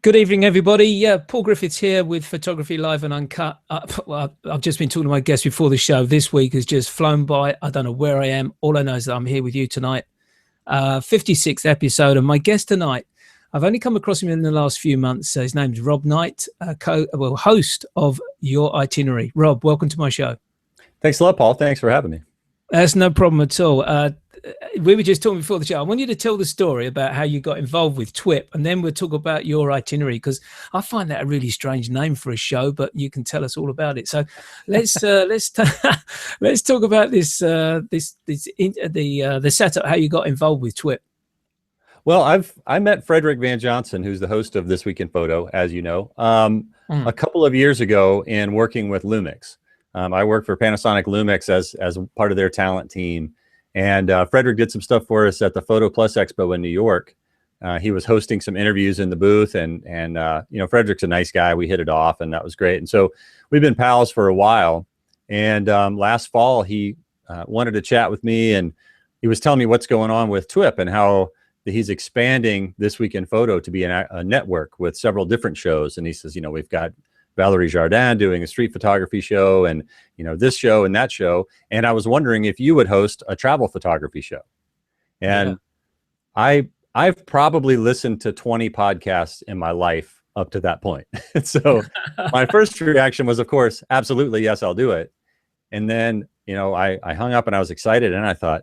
Good evening, everybody. Yeah, Paul Griffiths here with Photography Live and Uncut. I've just been talking to my guest before the show. This week has just flown by. I don't know where I am. All I know is that I'm here with you tonight. 56th episode. And my guest tonight, I've only come across him in the last few months. His name's Rob Knight, host of Your Itinerary. Rob, welcome to my show. Thanks a lot, Paul. Thanks for having me. That's no problem at all. We were just talking before the show. I want you to tell the story about how you got involved with Twip, and then we'll talk about Your Itinerary, because I find that a really strange name for a show, but you can tell us all about it. So let's talk about the setup, how you got involved with Twip. Well, I met Frederick Van Johnson, who's the host of This Week in Photo, as you know, a couple of years ago in working with Lumix. I worked for Panasonic Lumix as part of their talent team. And Frederick did some stuff for us at the Photo Plus Expo in New York. He was hosting some interviews in the booth, and you know, Frederick's a nice guy. We hit it off, and that was great. And so we've been pals for a while. And last fall, he wanted to chat with me, and he was telling me what's going on with Twip and how he's expanding This Week in Photo to be a network with several different shows. And he says, you know, we've got Valerie Jardin doing a street photography show, and you know, this show and that show. And I was wondering if you would host a travel photography show. And yeah. I've probably listened to 20 podcasts in my life up to that point. So my first reaction was, of course, absolutely, yes, I'll do it. And then, you know, I hung up and I was excited, and I thought,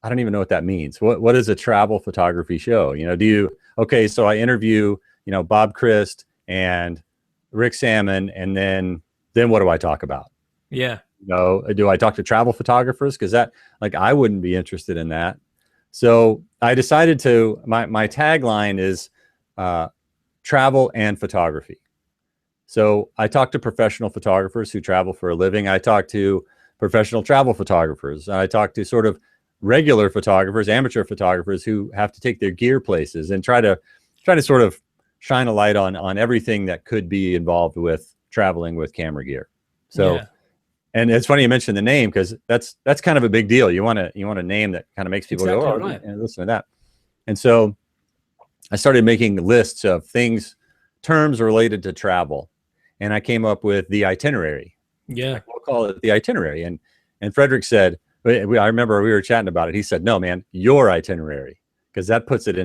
I don't even know what that means. What is a travel photography show? You know, okay, so I interview, you know, Bob Christ and Rick Salmon, and then what do I talk about? Yeah. You know, do I talk to travel photographers? Because that, like, I wouldn't be interested in that. So I decided to, my tagline is travel and photography. So I talk to professional photographers who travel for a living. I talk to professional travel photographers. I talk to sort of regular photographers, amateur photographers who have to take their gear places, and try to sort of shine a light on everything that could be involved with traveling with camera gear. So, yeah. And it's funny you mentioned the name, because that's kind of a big deal. You want a name that kind of makes people go, oh, right, and listen to that. And so I started making lists of terms related to travel, and I came up with the itinerary. Yeah, we'll call it the itinerary. And Frederick said, I remember we were chatting about it. He said, no, man, your itinerary, because that puts it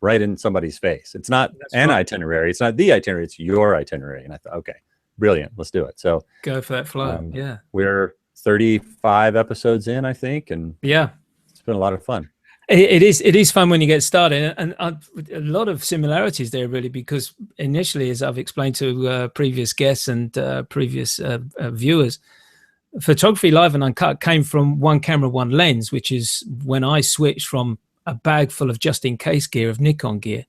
right in somebody's face. It's not itinerary. It's not the itinerary. It's your itinerary. And I thought, okay, brilliant. Let's do it. So go for that flow. Yeah. We're 35 episodes in, I think. And yeah, it's been a lot of fun. It is fun when you get started, and a lot of similarities there, really, because initially, as I've explained to previous guests and previous viewers, Photography Live and Uncut came from one camera, one lens, which is when I switched from a bag full of just-in-case gear of Nikon gear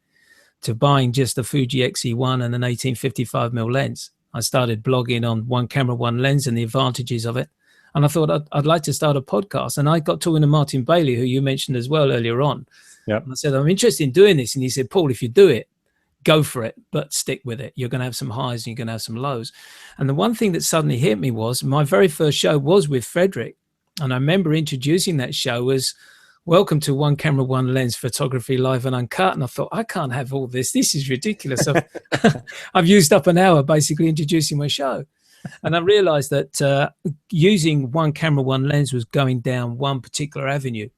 to buying just a Fuji XE1 and an 18-55mm lens. I started blogging on one camera, one lens and the advantages of it. And I thought I'd like to start a podcast. And I got talking to Martin Bailey, who you mentioned as well earlier on. Yep. And I said, I'm interested in doing this. And he said, Paul, if you do it, go for it, but stick with it. You're going to have some highs and you're going to have some lows. And the one thing that suddenly hit me was my very first show was with Frederick. And I remember introducing that show as welcome to One Camera, One Lens Photography Live and Uncut. And I thought, I can't have all this. This is ridiculous. I've used up an hour basically introducing my show. And I realized that using one camera, one lens was going down one particular avenue.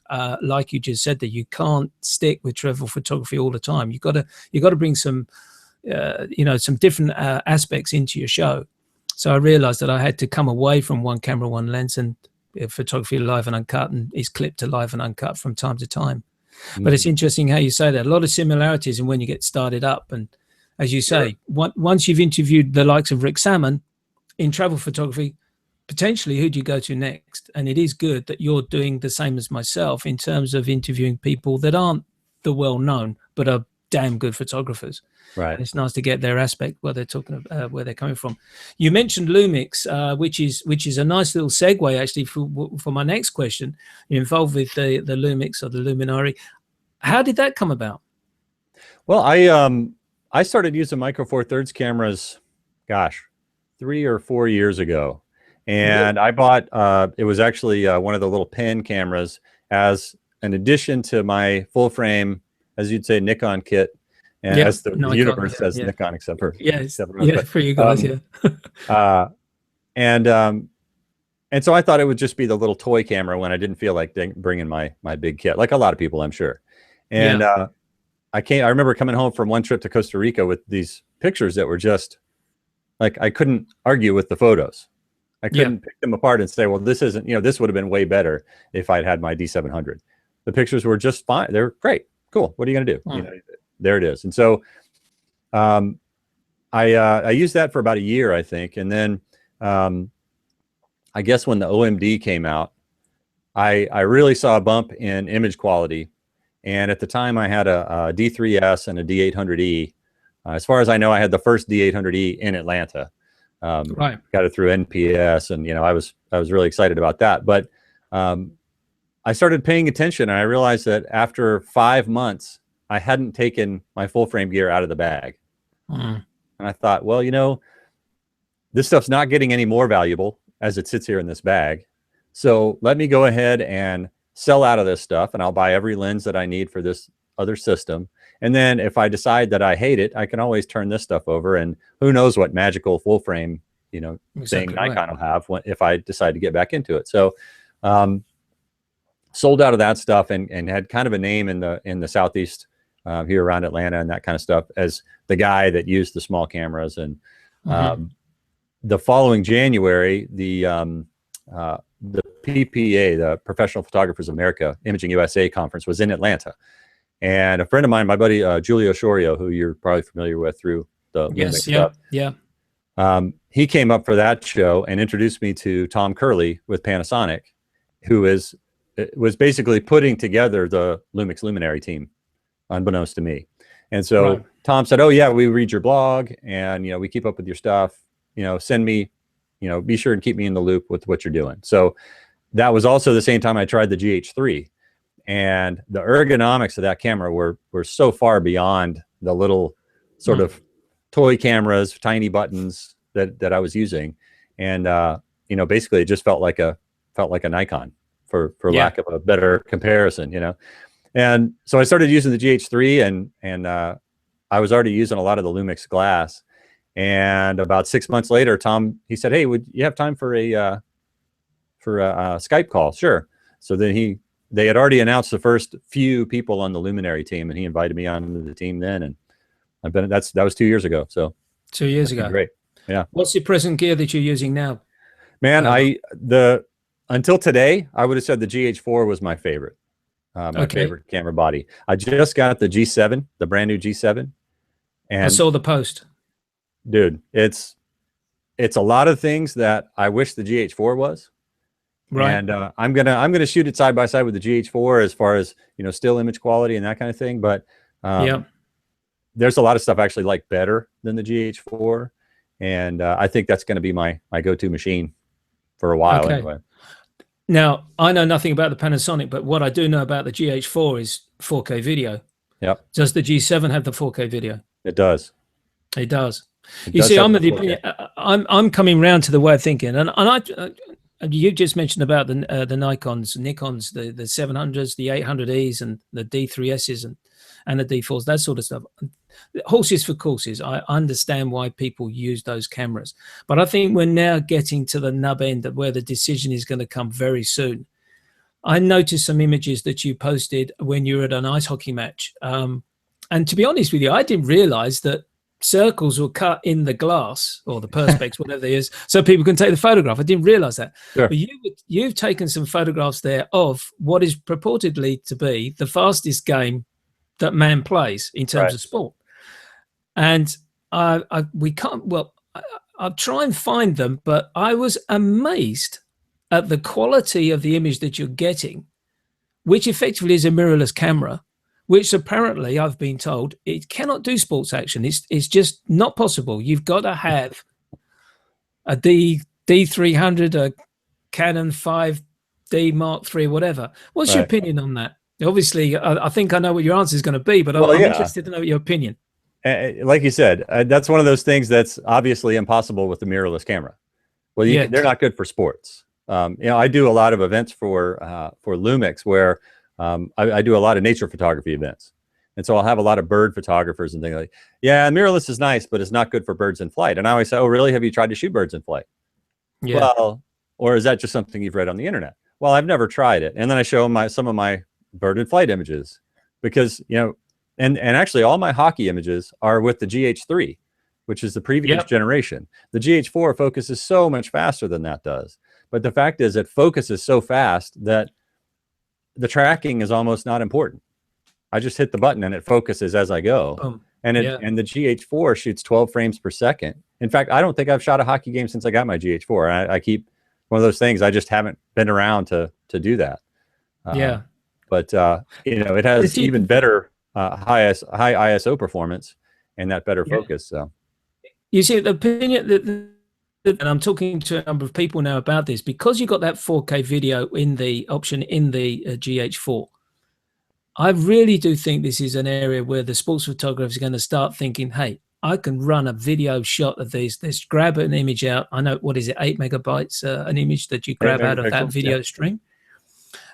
Like you just said, that you can't stick with travel photography all the time. You got to bring some, some different aspects into your show. So I realized that I had to come away from one camera, one lens, and Photography Live and Uncut, and is clipped to Live and Uncut from time to time. Mm-hmm. But it's interesting how you say that. A lot of similarities in when you get started up. And as you say, once you've interviewed the likes of Rick Salmon in travel photography, potentially who do you go to next? And it is good that you're doing the same as myself in terms of interviewing people that aren't the well-known, but are damn good photographers. Right. And it's nice to get their aspect, where they're talking about, where they're coming from. You mentioned Lumix, which is a nice little segue actually for my next question. You're involved with the Lumix or the Luminari. How did that come about? Well, I started using Micro Four Thirds cameras, gosh, 3 or 4 years ago, and I bought it was actually one of the little pen cameras as an addition to my full frame, as you'd say, Nikon kit. and Yeah, as the Nikon. universe says Nikon, except for Yes, except for us. yeah, But, for you guys, yeah. uh, and and so I thought it would just be the little toy camera when I didn't feel like bringing my big kit, like a lot of people, I'm sure. And Yeah. I remember coming home from one trip to Costa Rica with these pictures that were just like, I couldn't argue with the photos. I couldn't pick them apart and say, well, this isn't, this would have been way better if I'd had my D700. The pictures were just fine. They're great. Cool. What are you going to do? There it is. And so I used that for about a year, I think. And then I guess when the OMD came out, I really saw a bump in image quality. And at the time I had a D3S and a D800E. As far as I know, I had the first D800E in Atlanta. Right. Got it through NPS, and I was really excited about that. But I started paying attention, and I realized that after 5 months, I hadn't taken my full frame gear out of the bag. And I thought, well, this stuff's not getting any more valuable as it sits here in this bag. So let me go ahead and sell out of this stuff, and I'll buy every lens that I need for this other system. And then if I decide that I hate it, I can always turn this stuff over, and who knows what magical full frame, thing Nikon will have if I decide to get back into it. So sold out of that stuff and had kind of a name in the Southeast here around Atlanta and that kind of stuff as the guy that used the small cameras. And the following January, the PPA, the Professional Photographers of America Imaging USA conference, was in Atlanta. And a friend of mine, my buddy Julio Shorio, who you're probably familiar with through the Lumix stuff, he came up for that show and introduced me to Tom Curley with Panasonic, who was basically putting together the Lumix Luminary team, unbeknownst to me. And so Tom said, "Oh yeah, we read your blog, and we keep up with your stuff. Send me, be sure and keep me in the loop with what you're doing." So that was also the same time I tried the GH3. And the ergonomics of that camera were so far beyond the little sort of toy cameras, tiny buttons that I was using. And basically it just felt like a Nikon for lack of a better comparison, And so I started using the GH3, and I was already using a lot of the Lumix glass. And about 6 months later, Tom, he said, "Hey, would you have time for a Skype call?" Sure. So then they had already announced the first few people on the Luminary team, and he invited me onto the team then. And that was 2 years ago. So 2 years ago. Great. Yeah. What's the present gear that you're using now? Man, until today, I would have said the GH4 was my favorite. My favorite camera body. I just got the G7, the brand new G7. And I saw the post. Dude, it's a lot of things that I wish the GH4 was. Right. And I'm gonna shoot it side by side with the GH4 as far as still image quality and that kind of thing. But there's a lot of stuff I actually like better than the GH4, and I think that's going to be my go-to machine for a while anyway. Now I know nothing about the Panasonic, but what I do know about the GH4 is 4K video. Yep. Does the G7 have the 4K video? It does. It does. You see, I'm of the opinion. I'm coming round to the way of thinking, and you just mentioned about the Nikons, the 700s, the 800Es, and the D3Ss and the D4s, that sort of stuff. Horses for courses. I understand why people use those cameras, but I think we're now getting to the nub end of where the decision is going to come very soon. I noticed some images that you posted when you were at an ice hockey match, and to be honest with you, I didn't realize that circles were cut in the glass or the perspex, whatever it is, so people can take the photograph. I didn't realize that. Sure. But you've taken some photographs there of what is purportedly to be the fastest game that man plays in terms of sport. And we can't, well, I'll try and find them, but I was amazed at the quality of the image that you're getting, which effectively is a mirrorless camera, which apparently I've been told it cannot do sports action. It's just not possible. You've got to have a D300, a Canon 5D Mark III, whatever. What's your opinion on that? Obviously, I think I know what your answer is going to be, but I'm interested to know your opinion. Like you said, that's one of those things that's obviously impossible with the mirrorless camera. Well, they're not good for sports. I do a lot of events for Lumix where I do a lot of nature photography events. And so I'll have a lot of bird photographers and things like, yeah, mirrorless is nice, but it's not good for birds in flight. And I always say, oh, really? Have you tried to shoot birds in flight? Yeah. Well, or is that just something you've read on the internet? Well, I've never tried it. And then I show them some of my bird in flight images, because, you know, and actually all my hockey images are with the GH3, which is the previous generation. The GH4 focuses so much faster than that does. But the fact is, it focuses so fast that the tracking is almost not important. I just hit the button and it focuses as I go. And and the GH4 shoots 12 frames per second. In fact, I don't think I've shot a hockey game since I got my GH4. I keep one of those things. I just haven't been around to do that. But you know, it has even better high ISO performance and that better focus. So you see, the opinion that, and I'm talking to a number of people now about this, because you got that 4K video in the option in the GH4. I really do think this is an area where the sports photographers are going to start thinking, hey, I can run a video shot of these. Let's grab an image out. I know, what is it, 8 megabytes, an image that you grab out of that video stream.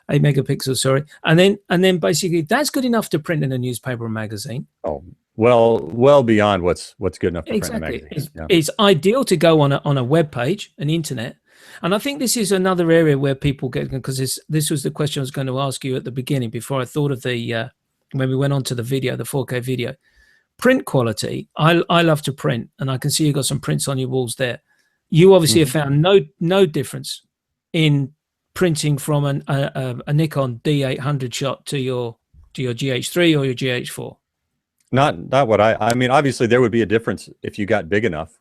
8 megapixels, sorry. And then basically that's good enough to print in a newspaper or magazine. Oh, well beyond what's good enough to print in a magazine. It's ideal to go on a web page, an internet. And I think this is another area where people get, because this was the question I was going to ask you at the beginning before I thought of the, when we went on to the video, the 4K video. Print quality, I love to print, and I can see you've got some prints on your walls there. You obviously have found no difference in printing from a Nikon D800 shot to your GH3 or your GH4. Not what I mean, obviously there would be a difference if you got big enough.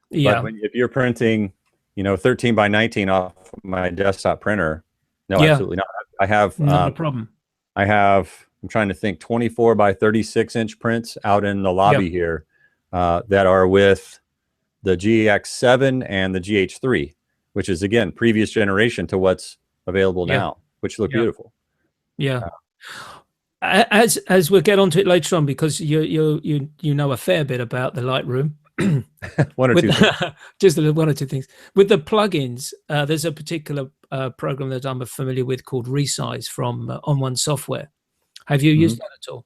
But if you're printing, you know, 13 by 19 off my desktop printer, no, absolutely not. I have not a problem. I have, I'm trying to think, 24 by 36 inch prints out in the lobby here that are with the GX7 and the GH3, which is, again, previous generation to what's available now, which look beautiful. As we'll get onto it later on, because you know a fair bit about the Lightroom. One or two things. Just one or two things. With the plugins, there's a particular program that I'm familiar with called Resize from On One Software. Have you used that at all?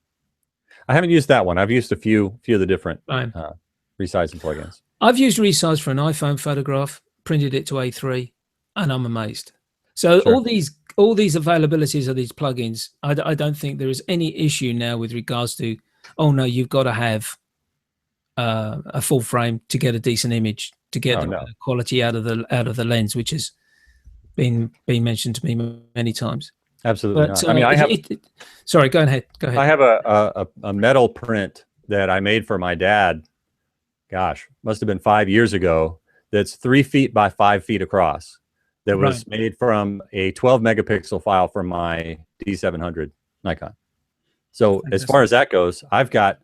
I haven't used that one. I've used a few of the different resizing plugins. I've used Resize for an iPhone photograph, printed it to A3, and I'm amazed. So all these availabilities of these plugins, I don't think there is any issue now with regards to, oh no, you've got to have a full frame to get a decent image, to get the quality out of the lens, which has been mentioned to me many times. Absolutely not. I mean, I have. Sorry, go ahead. I have a metal print that I made for my dad. Gosh, must have been 5 years ago. That's 3 feet by 5 feet across. That was made from a 12 megapixel file from my D700 Nikon. So as far as that goes, I've got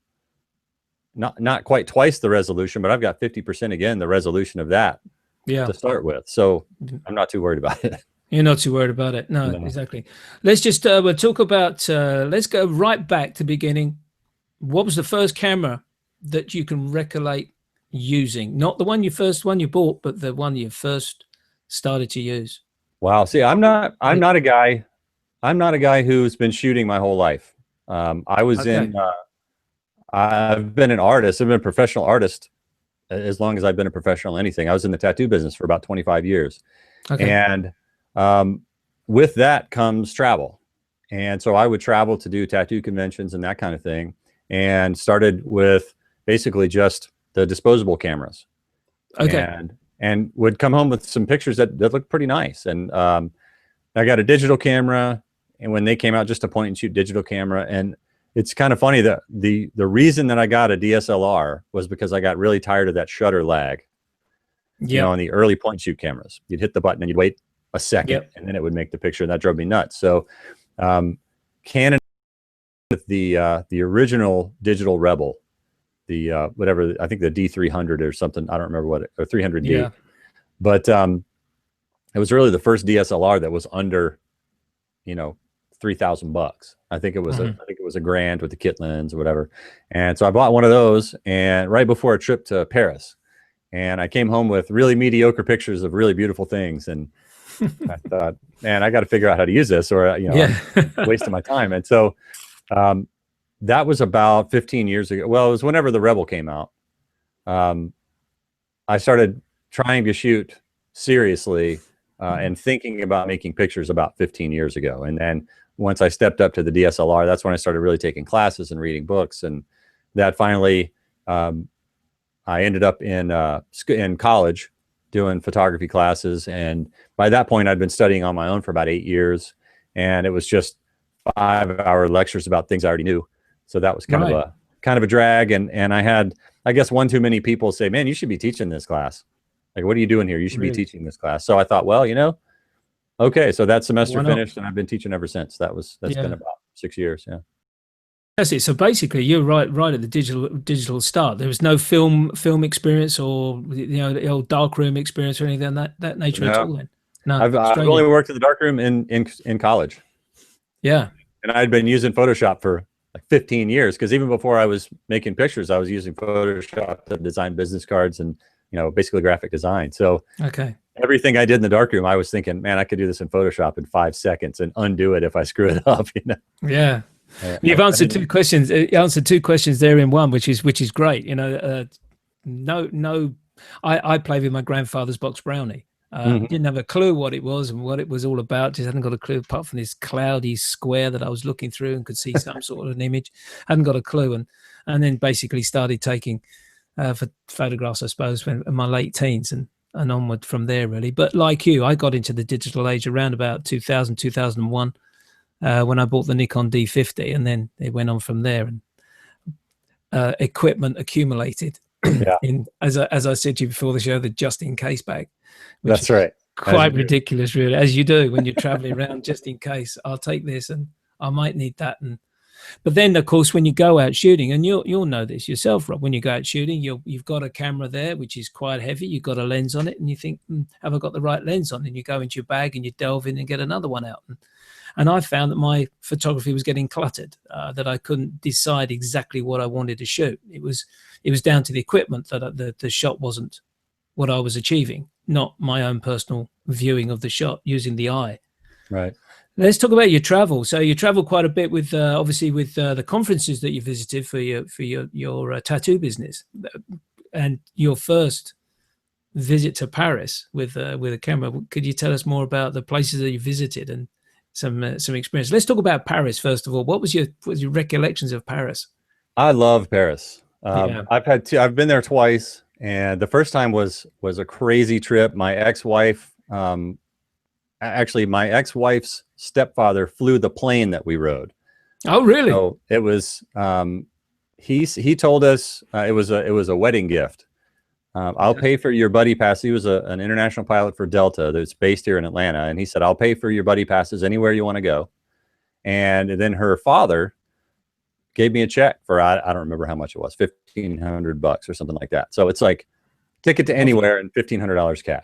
not quite twice the resolution, but I've got 50% again the resolution of that to start with. So I'm not too worried about it. You're not too worried about it. No, exactly. Let's just we'll talk about let's go right back to the beginning. What was the first camera that you can recollect using? Not the one you bought, but the one you first started to use. Wow. See, I'm not a guy who's been shooting my whole life. I was I've been an artist. I've been a professional artist as long as I've been a professional anything. I was in the tattoo business for about 25 years. And with that comes travel. And so I would travel to do tattoo conventions and that kind of thing, and started with basically just the disposable cameras. And would come home with some pictures that looked pretty nice. And I got a digital camera, and when they came out, just a point and shoot digital camera. And it's kind of funny that the reason that I got a DSLR was because I got really tired of that shutter lag. You know, on the early point and shoot cameras, you'd hit the button and you'd wait a second and then it would make the picture, and that drove me nuts. So Canon with the original digital Rebel, the whatever, I think the D300 or something, I don't remember what or 300D. But it was really the first DSLR that was under, you know, $3,000. I think it was I think it was a grand with the kit lens or whatever. And so I bought one of those, and right before a trip to Paris, and I came home with really mediocre pictures of really beautiful things. And I thought, man, I got to figure out how to use this, or, you know, I'm wasting my time. And so that was about 15 years ago. Well, it was whenever The Rebel came out. I started trying to shoot seriously and thinking about making pictures about 15 years ago. And then once I stepped up to the DSLR, that's when I started really taking classes and reading books. And that finally, I ended up in college doing photography classes. And by that point, I'd been studying on my own for about 8 years. And it was just 5-hour lectures about things I already knew. So that was kind of a drag. And I had, I guess, one too many people say, man, you should be teaching this class. Like, what are you doing here? You should be teaching this class. So I thought, well, okay. So that semester finished and I've been teaching ever since. That's been about 6 years. Yeah. That's it. So basically you're right at the digital start. There was no film experience or, the old darkroom experience or anything of that nature at all then? No. I've only worked in the darkroom in college. Yeah. And I'd been using Photoshop for like 15 years, because even before I was making pictures, I was using Photoshop to design business cards and, basically graphic design. So everything I did in the darkroom, I was thinking, man, I could do this in Photoshop in 5 seconds and undo it if I screw it up. Yeah. You've answered two questions. You answered two questions there in one, which is great. I played with my grandfather's box brownie. Didn't have a clue what it was and what it was all about. Just hadn't got a clue apart from this cloudy square that I was looking through and could see some sort of an image. Hadn't got a clue, and then basically started taking photographs, I suppose, in my late teens and onward from there, really. But like you, I got into the digital age around about 2000, 2001 when I bought the Nikon D50, and then it went on from there, and equipment accumulated. As I said to you before the show, the just in case bag. That's right. Quite ridiculous, really, as you do when you're traveling around. Just in case, I'll take this and I might need that. But then, of course, when you go out shooting, and you'll know this yourself, Rob, when you go out shooting, you've got a camera there which is quite heavy. You've got a lens on it, and you think, have I got the right lens on? And you go into your bag and you delve in and get another one out. And I found that my photography was getting cluttered, that I couldn't decide exactly what I wanted to shoot. It was down to the equipment that the shot wasn't what I was achieving, not my own personal viewing of the shot using the eye. Right. Let's talk about your travel. So you travel quite a bit with, obviously, with the conferences that you visited for your tattoo business, and your first visit to Paris with a camera. Could you tell us more about the places that you visited and some experience? Let's talk about Paris first of all. What was your recollections of Paris? I love Paris. I've been there twice, and the first time was a crazy trip. My ex-wife, actually my ex-wife's stepfather flew the plane that we rode. Oh, really? So it was he told us it was a wedding gift. I'll pay for your buddy pass. He was an international pilot for Delta that's based here in Atlanta. And he said, I'll pay for your buddy passes anywhere you want to go. And then her father gave me a check for, I don't remember how much it was, $1,500 or something like that. So it's like ticket to anywhere and $1,500 cash.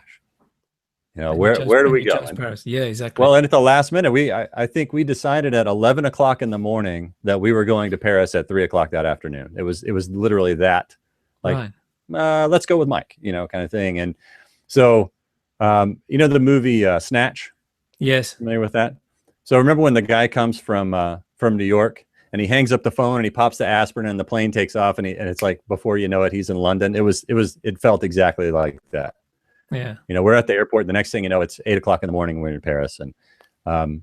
Where do we go? Yeah, exactly. Well, and at the last minute, I think we decided at 11 o'clock in the morning that we were going to Paris at 3 o'clock that afternoon. It was literally that, like, let's go with Mike, kind of thing. And so, the movie Snatch? Yes. Familiar with that? So remember when the guy comes from New York and he hangs up the phone and he pops the aspirin and the plane takes off and it's like, before you know it, he's in London. It felt exactly like that. Yeah. We're at the airport. The next thing you know, it's 8 o'clock in the morning. We're in Paris. And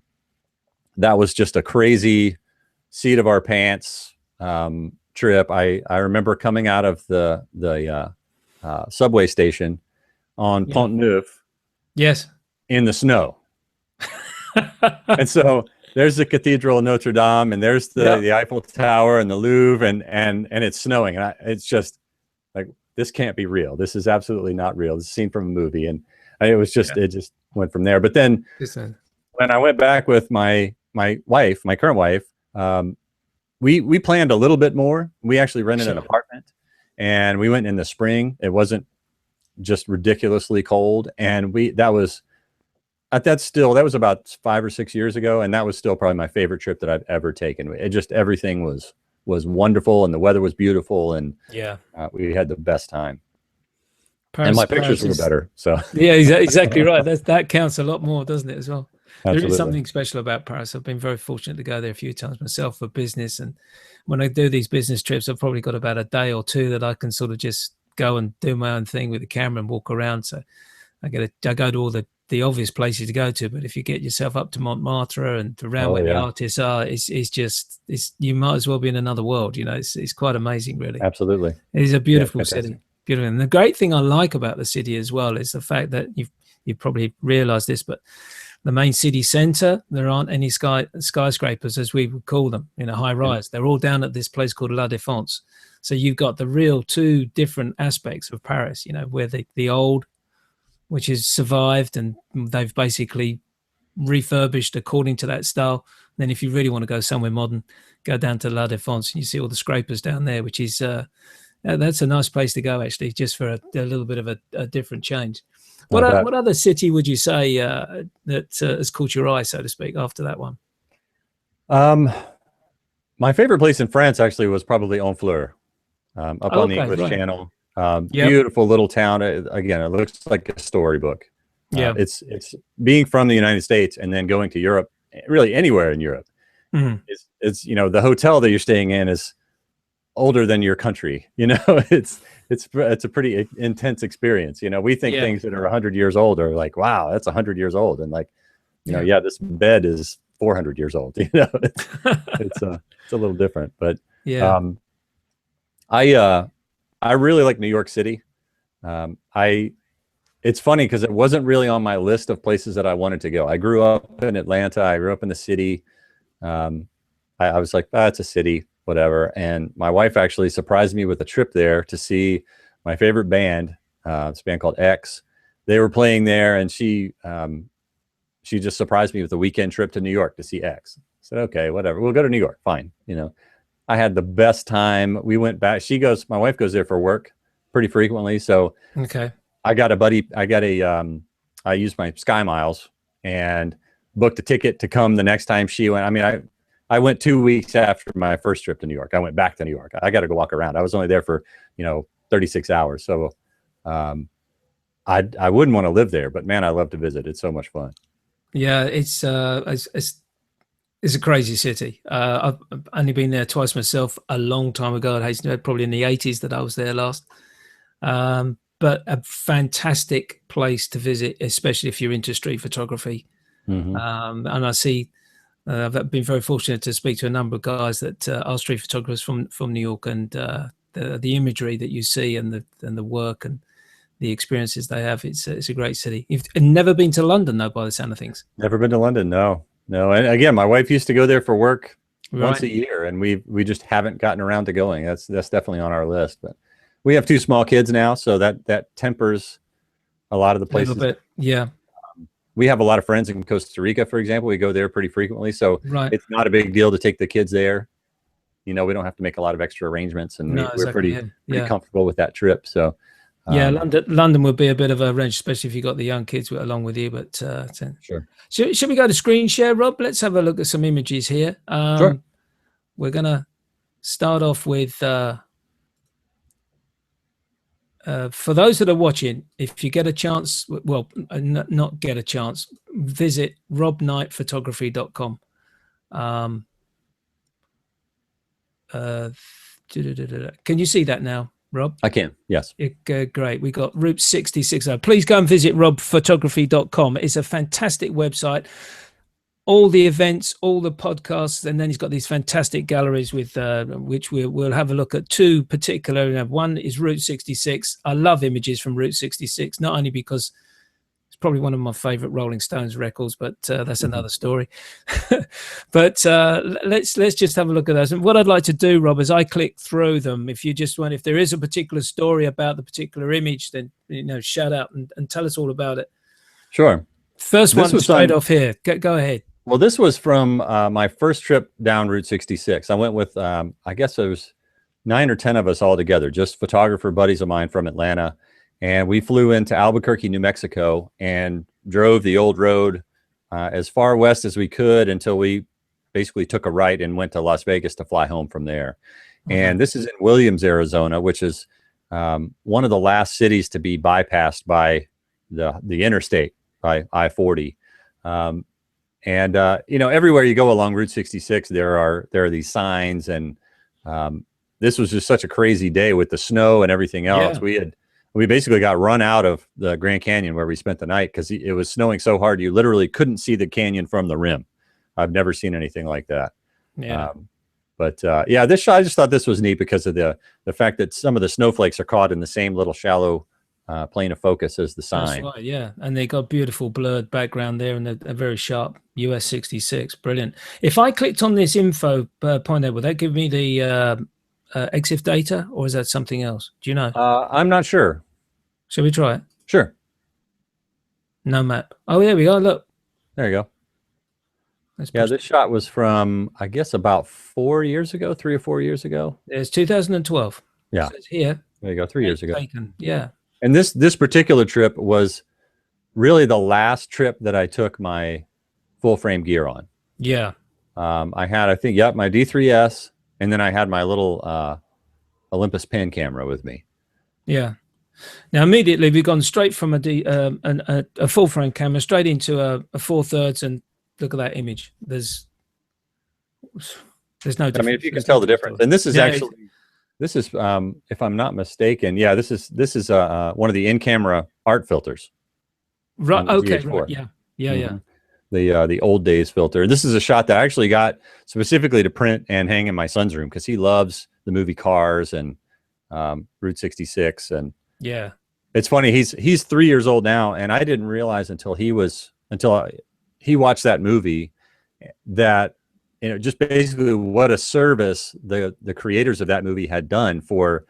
that was just a crazy seat of our pants trip. I remember coming out of the subway station on Pont Neuf. Yes. In the snow. And so there's the Cathedral of Notre Dame, and there's the Eiffel Tower and the Louvre, and it's snowing. And it's just like, this can't be real. This is absolutely not real. This is a scene from a movie. And it was just, it just went from there. But then when I went back with my current wife, we planned a little bit more. We actually rented an apartment, and we went in the spring. It wasn't just ridiculously cold. And that was about 5 or 6 years ago. And that was still probably my favorite trip that I've ever taken. Everything was wonderful, and the weather was beautiful, and we had the best time. And my pictures were better. So yeah, exactly right. That counts a lot more, doesn't it, as well? There is Absolutely. something special about Paris. I've been very fortunate to go there a few times myself for business. And when I do these business trips, I've probably got about a day or two that I can sort of just go and do my own thing with the camera and walk around. So I go to all the obvious places to go to, but if you get yourself up to Montmartre and around Oh where the yeah, artists are, it's you might as well be in another world. You know, it's quite amazing, really. absolutely. It is a Yeah, beautiful fantastic. city. Beautiful. And the great thing I like about the city as well is the fact that you've probably realized this, but the main city center, there aren't any skyscrapers, as we would call them, high rise. They're all down at this place called La Défense. So you've got the real two different aspects of Paris, where the old, which has survived, and they've basically refurbished according to that style. Then if you really want to go somewhere modern, go down to La Défense and you see all the scrapers down there, which is that's a nice place to go, actually, just for a little bit of a different change. What other city would you say that has caught your eye, so to speak, after that one? My favorite place in France actually was probably Honfleur, up on the English Channel. Beautiful little town. Again, it looks like a storybook. It's being from the United States and then going to Europe, really anywhere in Europe. It's the hotel that you're staying in is older than your country. It's a pretty intense experience. We think things that are 100 years old are like, wow, that's 100 years old, and like, this bed is 400 years old. It's a little different, but I really like New York City. It's funny because it wasn't really on my list of places that I wanted to go. I grew up in Atlanta. I grew up in the city. I was like, it's a city, whatever. And my wife actually surprised me with a trip there to see my favorite band. It's a band called X. They were playing there, and she just surprised me with a weekend trip to New York to see X. I said, okay, whatever. We'll go to New York. Fine. I had the best time. We went back. My wife goes there for work pretty frequently. So okay. I used my Sky Miles and booked a ticket to come the next time she went. I mean, I went 2 weeks after my first trip to New York. I went back to New York. I got to go walk around. I was only there for, 36 hours. So I wouldn't want to live there, but man, I love to visit. It's so much fun. Yeah, it's a crazy city. I've only been there twice myself, a long time ago. Probably in the 80s that I was there last. But a fantastic place to visit, especially if you're into street photography. And I see, I've been very fortunate to speak to a number of guys that are street photographers from New York, and the imagery that you see and the work and the experiences they have. It's a great city. You've never been to London, though, by the sound of things. Never been to London. No. And again, my wife used to go there for work once a year, and we just haven't gotten around to going. That's definitely on our list, but we have 2 small kids now, so that tempers a lot of the places. A little bit, yeah. We have a lot of friends in Costa Rica, for example. We go there pretty frequently, so it's not a big deal to take the kids there. We don't have to make a lot of extra arrangements, and we're pretty comfortable with that trip. So London would be a bit of a wrench, especially if you got the young kids along with you. But sure. Should we go to screen share, Rob? Let's have a look at some images here. Sure. We're gonna start off with for those that are watching, if you get a chance, well, not get a chance, visit robknightphotography.com. Can you see that now, Rob? I can, yes. Great. We got Route 66. Please go and visit robphotography.com. It's a fantastic website. All the events, all the podcasts, and then he's got these fantastic galleries with which we'll have a look at 2 particular. One is Route 66. I love images from Route 66, not only because it's probably one of my favorite Rolling Stones records, but that's another story. But let's just have a look at those. And what I'd like to do, Rob, is I click through them. If you just want, if there is a particular story about the particular image, then shout out and tell us all about it. Sure. First one straight off here. Go ahead. Well, this was from my first trip down Route 66. I went with, I guess it was 9 or 10 of us all together, just photographer buddies of mine from Atlanta. And we flew into Albuquerque, New Mexico, and drove the old road as far west as we could until we basically took a right and went to Las Vegas to fly home from there. And this is in Williams, Arizona, which is one of the last cities to be bypassed by the interstate, by I-40. And you know, everywhere you go along Route 66, there are these signs, and this was just such a crazy day with the snow and everything else. Yeah. We basically got run out of the Grand Canyon where we spent the night because it was snowing so hard you literally couldn't see the canyon from the rim. I've never seen anything like that. Yeah. But yeah, this shot, I just thought this was neat because of the fact that some of the snowflakes are caught in the same little shallow plane of focus as the sign. That's right, yeah. And they got beautiful blurred background there and a very sharp US 66. Brilliant. If I clicked on this info point there, would that give me the EXIF data, or is that something else? Do you know? I'm not sure. Shall we try it? Sure. No map. Oh, there we go. Look. There you go. Yeah, this shot was from, I guess, about 4 years ago, 3 or 4 years ago. It's 2012. Yeah. So it's here. There you go, 3 years ago. Taken. Yeah. And this particular trip was really the last trip that I took my full frame gear on. Yeah. I had, I think, my D3S, and then I had my little Olympus pen camera with me. Yeah. Now immediately we've gone straight from a full frame camera straight into a 4/3, and look at that image. There's no difference. I mean, if you can tell the difference, and this is actually, this is, if I'm not mistaken, yeah, this is one of the in-camera art filters. Right. Okay. Right. Yeah. Yeah. Mm-hmm. Yeah. The old days filter. This is a shot that I actually got specifically to print and hang in my son's room because he loves the movie Cars and Route 66. And yeah, it's funny. He's 3 years old now, and I didn't realize until he watched that movie that, you know, just basically what a service the creators of that movie had done for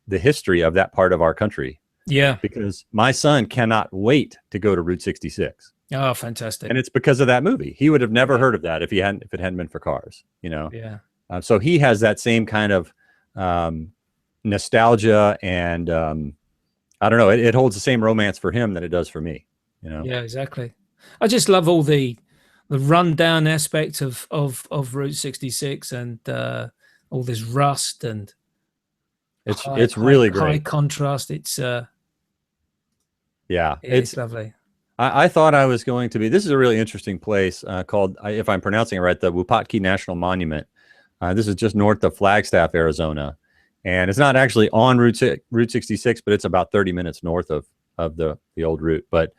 the history of that part of our country. Yeah. Because my son cannot wait to go to Route 66. Oh, fantastic. And it's because of that movie. He would have never heard of that if it hadn't been for Cars, you know? Yeah. So he has that same kind of nostalgia, and I don't know, it holds the same romance for him that it does for me, you know? Yeah, exactly. I just love all the rundown aspect of Route 66 and all this rust, and it's really great. High contrast. It's yeah, it's lovely. I thought I was going to be, this is a really interesting place called, if I'm pronouncing it right, the Wupatki National Monument. This is just north of Flagstaff, Arizona. And it's not actually on Route 66, but it's about 30 minutes north of the old route. But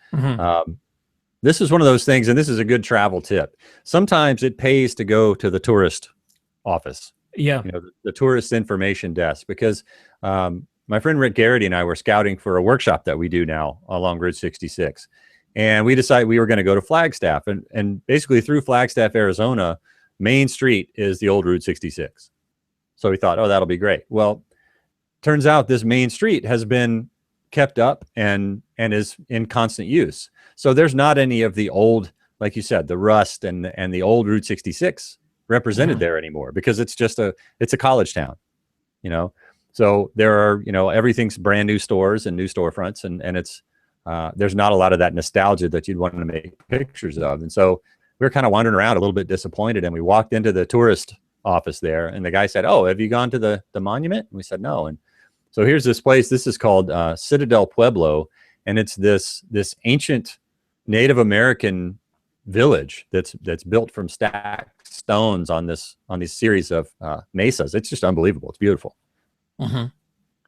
this is one of those things, and this is a good travel tip. Sometimes it pays to go to the tourist office. Yeah. You know, the tourist information desk, because my friend Rick Garrity and I were scouting for a workshop that we do now along Route 66. And we decided we were going to go to Flagstaff, and basically through Flagstaff, Arizona, Main Street is the old Route 66. So we thought, oh, that'll be great. Well, turns out this main street has been kept up and is in constant use. So there's not any of the old, like you said, the rust and the old Route 66 represented there anymore, because it's just it's a college town, you know. So there are, you know, everything's brand new stores and new storefronts, and it's there's not a lot of that nostalgia that you'd want to make pictures of. And so we were kind of wandering around a little bit disappointed, and we walked into the tourist office there, and the guy said, "Oh, have you gone to the monument?" And we said no. And so here's this place. This is called Citadel Pueblo, and it's this ancient Native American village that's built from stacked stones on these series of mesas. It's just unbelievable. It's beautiful.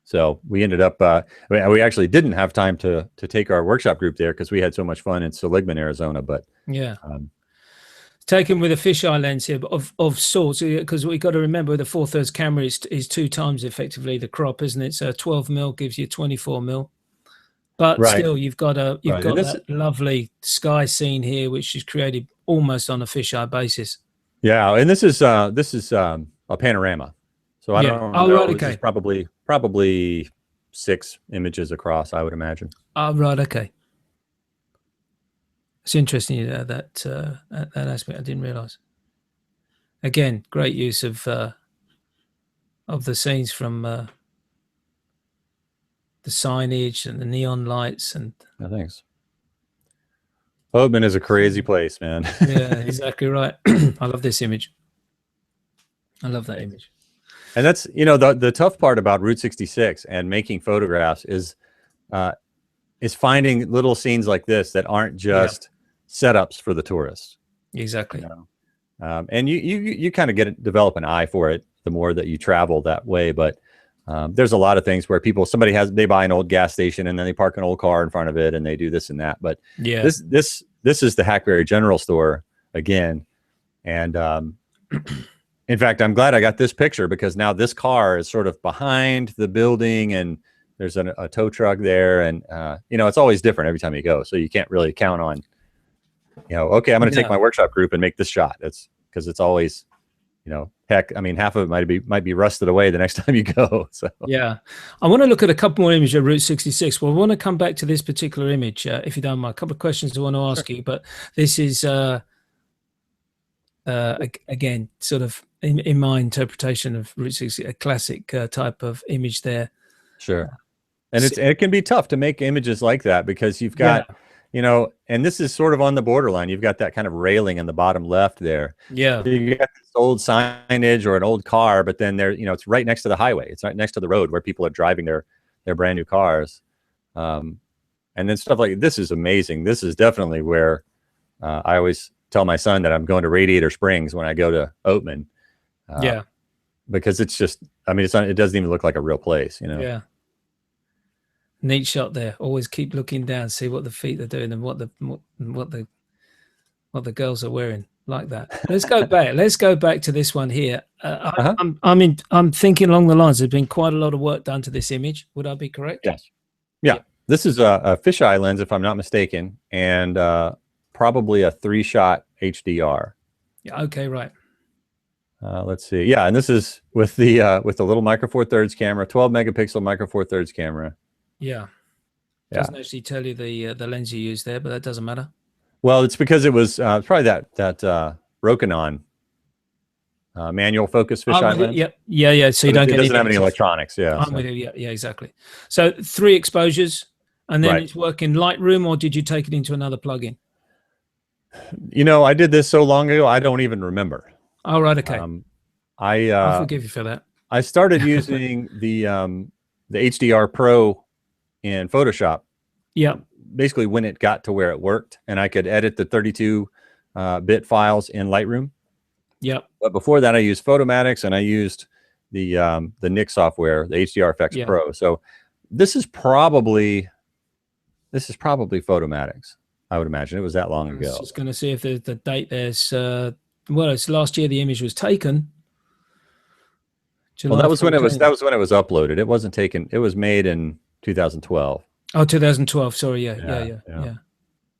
So we ended up, we actually didn't have time to take our workshop group there because we had so much fun in Seligman, Arizona. But yeah, taken with a fisheye lens here of sorts, because we got to remember the 4/3 camera is 2 times effectively the crop, isn't it? So 12mm gives you 24mm. But still, you've got that lovely sky scene here, which is created almost on a fisheye basis. Yeah, and this is a panorama. So I don't know. Right, okay. This is probably 6 images across, I would imagine. Oh, right, okay. It's interesting that aspect. I didn't realize. Again, great use of the scenes from the signage and the neon lights and. Yeah, thanks. Bozeman is a crazy place, man. Yeah, exactly right. I love this image. I love that image. And that's, you know, the tough part about Route 66 and making photographs is finding little scenes like this that aren't just setups for the tourists. Exactly. You know? And you kind of develop an eye for it the more that you travel that way. But there's a lot of things where they buy an old gas station and then they park an old car in front of it and they do this and that. But Yeah. this is the Hackberry General Store again. And in fact, I'm glad I got this picture because now this car is sort of behind the building and there's a tow truck there. And, it's always different every time you go. So you can't really count on, okay, I'm going to take my workshop group and make this shot. That's because it's always, heck, I mean, half of it might be rusted away the next time you go. So yeah, I want to look at a couple more images of Route 66. Well, I want to come back to this particular image, if you don't mind. A couple of questions I want to ask you, but this is again, sort of in my interpretation of Route 66, a classic type of image there. Sure, and it can be tough to make images like that because you've got. And this is sort of on the borderline. You've got that kind of railing in the bottom left there. Yeah. You got this old signage or an old car, but then it's right next to the highway. It's right next to the road where people are driving their brand new cars. And then stuff like this is amazing. This is definitely where I always tell my son that I'm going to Radiator Springs when I go to Oatman. Yeah. Because it's just, I mean, it doesn't even look like a real place, Yeah. Neat shot there. Always keep looking down, see what the feet are doing and what the girls are wearing, like that. Let's go back. Let's go back to this one here. I'm thinking along the lines. There's been quite a lot of work done to this image. Would I be correct? Yes. Yeah. This is a fisheye lens, if I'm not mistaken, and probably a 3-shot HDR. Yeah. Okay. Right. Let's see. Yeah, and this is with the little micro four thirds camera, 12 megapixel micro four thirds camera. Yeah. Doesn't actually tell you the lens you use there, but that doesn't matter. Well, it's because it was probably that Rokinon manual focus fisheye lens. Yeah. So you don't it doesn't have any electronics. Yeah. I'm with you. Yeah, exactly. So 3 exposures, and then it's working Lightroom, or did you take it into another plugin? I did this so long ago, I don't even remember. Oh, right. Okay. I'll forgive you for that. I started using the HDR Pro in Photoshop. Yeah. Basically when it got to where it worked and I could edit the 32-bit files in Lightroom. Yeah. But before that I used Photomatics and I used the Nik software, the HDR Effects Pro. So this is probably Photomatics. I would imagine it was that long ago. I was just going to see if the date there's it's last year the image was taken. July, well, that was when it was uploaded. It wasn't taken. It was made in 2012. Oh, 2012. Sorry. Yeah.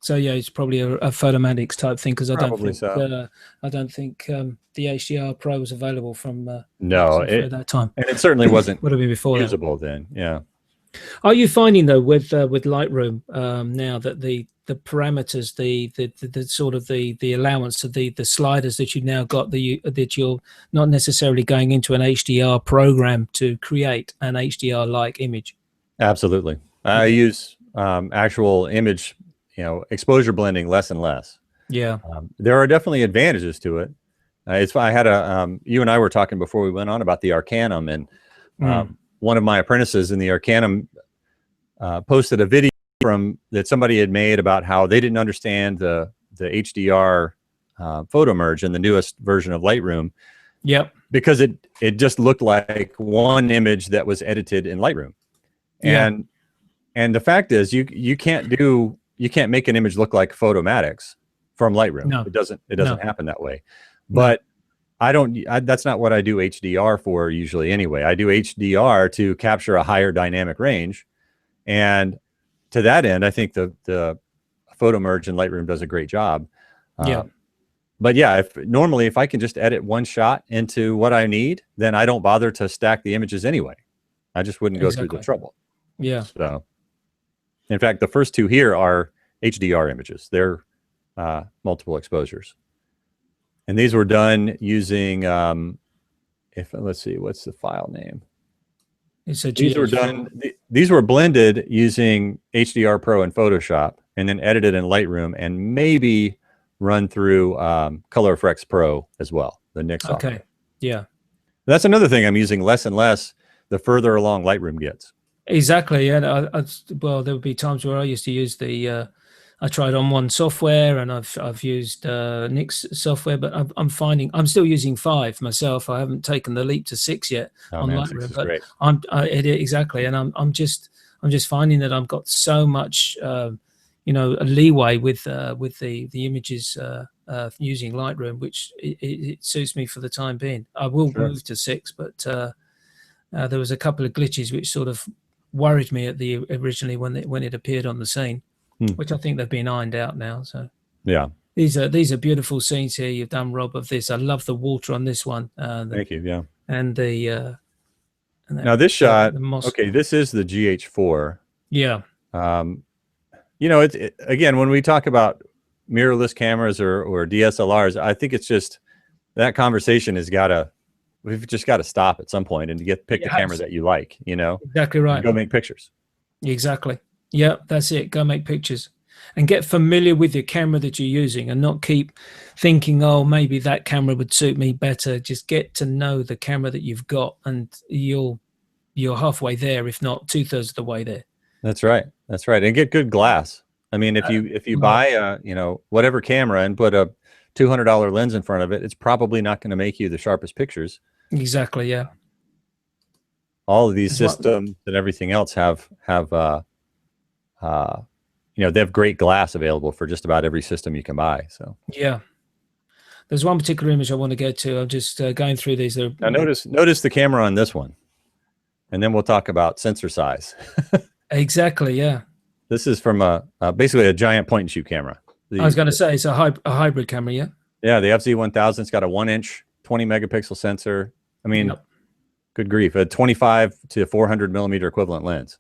So it's probably a Photomatics type thing because I don't think the HDR Pro was available from at that time. And it certainly wasn't would have been before usable then. Yeah. Are you finding though with Lightroom now that the parameters, the sort of the allowance of the sliders that you've now got, that you're not necessarily going into an HDR program to create an HDR like image? Absolutely. I use actual image, exposure blending less and less. Yeah. There are definitely advantages to it. I had you and I were talking before we went on about the Arcanum, and one of my apprentices in the Arcanum posted a video that somebody had made about how they didn't understand the HDR photo merge in the newest version of Lightroom. Yep. Because it just looked like one image that was edited in Lightroom. And the fact is you can't make an image look like Photomatics from Lightroom. No. It doesn't happen that way. But that's not what I do HDR for usually anyway. I do HDR to capture a higher dynamic range. And to that end, I think the photo merge in Lightroom does a great job. But yeah, if I can just edit one shot into what I need, then I don't bother to stack the images anyway. I just wouldn't go through the trouble. Yeah. So in fact, the first 2 here are HDR images. They're multiple exposures. And these were done using, let's see, what's the file name? These were blended using HDR Pro and Photoshop, and then edited in Lightroom, and maybe run through Color Effects Pro as well, the Nik software. Okay. Yeah. That's another thing I'm using less and less the further along Lightroom gets. Exactly. Yeah. Well, there would be times where I used to use the I tried on one software, and I've used Nick's software, but I'm finding I'm still using 5 myself. I haven't taken the leap to 6 yet Oh on man, 6 Lightroom, is but great. exactly, and I'm just finding that I've got so much a leeway with the images using Lightroom, which it suits me for the time being. I will move to 6, but there was a couple of glitches which sort of worried me originally when it appeared on the scene, which I think they've been ironed out now. So yeah, these are beautiful scenes here you've done, Rob, of this. I love the water on this one. thank you. Yeah, and the now this shot, okay, this is the GH4. Yeah. Again, when we talk about mirrorless cameras or DSLRs, I think it's just that conversation we've just got to stop at some point and pick the camera that you like, Exactly right. Go make pictures. Exactly. Yeah, that's it. Go make pictures and get familiar with your camera that you're using, and not keep thinking, oh, maybe that camera would suit me better. Just get to know the camera that you've got, and you're halfway there, if not 2/3 of the way there. That's right. That's right. And get good glass. I mean, if you buy whatever camera and put a $200 lens in front of it, it's probably not going to make you the sharpest pictures. Exactly. Yeah. All of these systems and everything else have they have great glass available for just about every system you can buy. So yeah, there's one particular image I want to get to. I'm just going through these. Now notice the camera on this one, and then we'll talk about sensor size. Exactly. Yeah. This is from basically a giant point and shoot camera. I was going to say it's a hybrid camera. Yeah. Yeah, the FZ1000. It's got a 1-inch, 20 megapixel sensor. I mean, good grief, a 25 to 400 millimeter equivalent lens.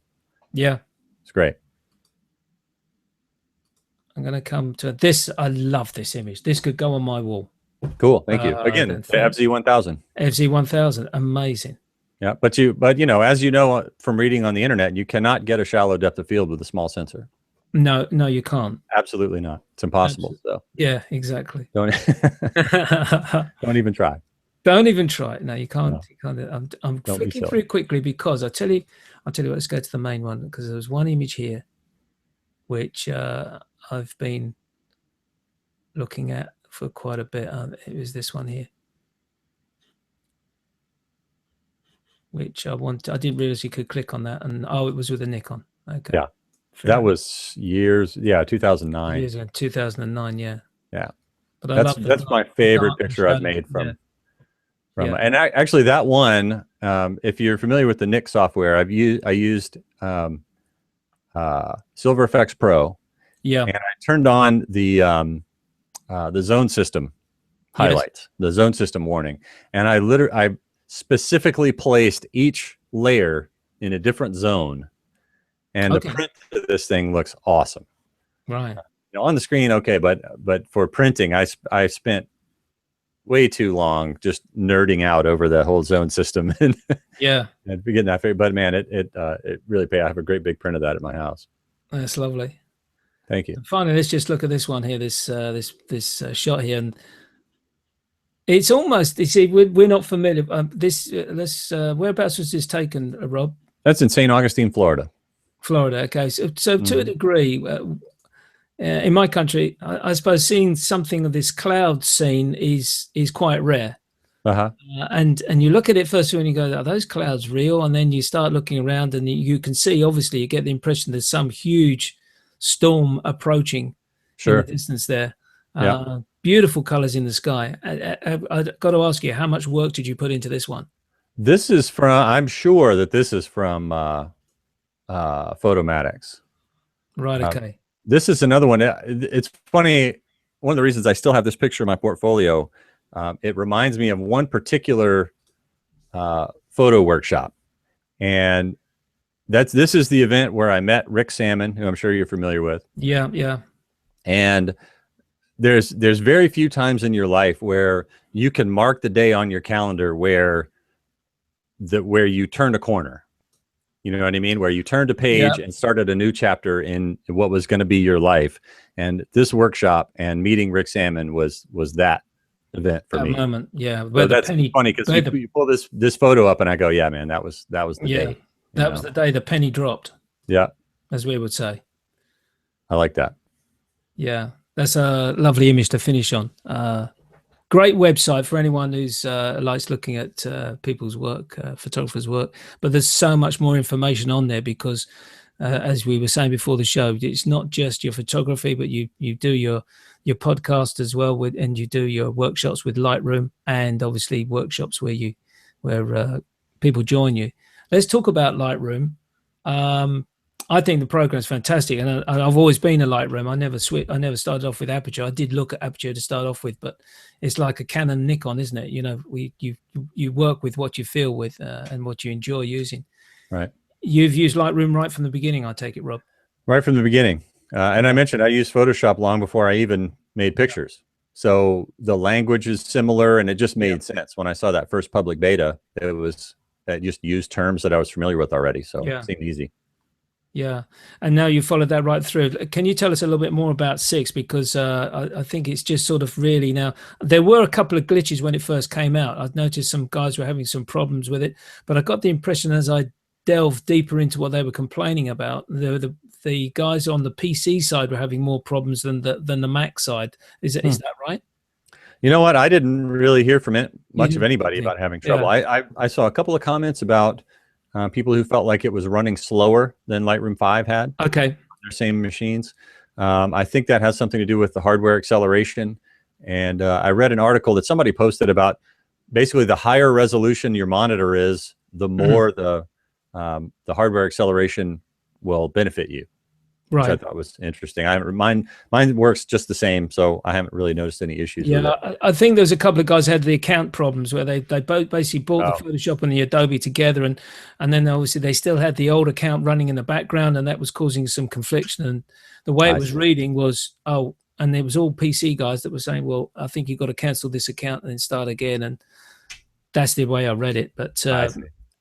Yeah, it's great. I'm going to come to this. I love this image. This could go on my wall. Cool. Thank you. Again, the FZ1000. FZ1000. Amazing. Yeah, but as you know from reading on the internet, you cannot get a shallow depth of field with a small sensor. No, you can't. Absolutely not. It's impossible. So yeah, exactly. Don't even try. Don't even try it. No, you can't. No. You can't. I'm flicking through quickly because I'll tell you what. Let's go to the main one, because there was one image here, which I've been looking at for quite a bit. It was this one here, which I didn't realize you could click on that, and it was with a Nikon. Okay. Yeah. That was years, 2009. Years ago, 2009, yeah. Yeah. But that's my favorite picture I've made from. And actually that one, if you're familiar with the Nik software, I used Silver FX Pro. Yeah. And I turned on the zone system highlights, the zone system warning, and I specifically placed each layer in a different zone. And the print of this thing looks awesome. Right. On the screen, okay, but for printing, I spent way too long just nerding out over the whole zone system and yeah, and getting that figured. But man, it really paid. I have a great big print of that at my house. That's lovely. Thank you. And finally, let's just look at this one here. This shot here, and it's almost. You see, we're not familiar. Whereabouts was this taken, Rob? That's in St. Augustine, Florida. Florida. Okay, so to a degree, in my country, I suppose seeing something of this cloud scene is quite rare. And you look at it first and you go, are those clouds real? And then you start looking around, and you can see, obviously, you get the impression there's some huge storm approaching in the distance there. Beautiful colors in the sky. I've got to ask you, how much work did you put into this one? This is from. I'm sure that this is from. Photomatics. Right. Okay. This is another one. It's funny. One of the reasons I still have this picture in my portfolio, it reminds me of one particular photo workshop, and this is the event where I met Rick Salmon, who I'm sure you're familiar with. Yeah. And there's very few times in your life where you can mark the day on your calendar where you turned a corner. You know what I mean? Where you turned a page and started a new chapter in what was going to be your life. And this workshop and meeting Rick Salmon was that event for me. Moment, yeah. So that's funny because you pull this photo up and I go, yeah, man, that was the day. That was the day the penny dropped. Yeah, as we would say. I like that. Yeah, that's a lovely image to finish on. Great website for anyone who's likes looking at people's work, photographers' work. But there's so much more information on there because, as we were saying before the show, it's not just your photography, but you do your podcast as well with, and you do your workshops with Lightroom, and obviously workshops where people join you. Let's talk about Lightroom. I think the program's fantastic, and I've always been a Lightroom. I never started off with Aperture. I did look at Aperture to start off with, but it's like a Canon, Nikon, isn't it? You know, you work with what you feel with and what you enjoy using. Right. You've used Lightroom right from the beginning, I take it, Rob. Right from the beginning. And I mentioned I used Photoshop long before I even made pictures. So the language is similar, and it just made sense. When I saw that first public beta, it just used terms that I was familiar with already. So it seemed easy. Yeah, and now you followed that right through. Can you tell us a little bit more about 6? Because I think it's just sort of really now. There were a couple of glitches when it first came out. I've noticed some guys were having some problems with it, but I got the impression as I delved deeper into what they were complaining about, the guys on the PC side were having more problems than the Mac side. Is that right? You know what? I didn't really hear from much of anybody about having trouble. Yeah. I saw a couple of comments about people who felt like it was running slower than Lightroom 5 had. Okay. On their same machines. I think that has something to do with the hardware acceleration. And I read an article that somebody posted about basically the higher resolution your monitor is, the more the hardware acceleration will benefit you. Right. Which I thought was interesting. Mine works just the same, so I haven't really noticed any issues with it. I think there's a couple of guys had the account problems where they both basically bought the Photoshop and the Adobe together, and then obviously they still had the old account running in the background, and that was causing some confliction. And the way it was reading was, and it was all PC guys that were saying, well, I think you've got to cancel this account and then start again. And that's the way I read it. But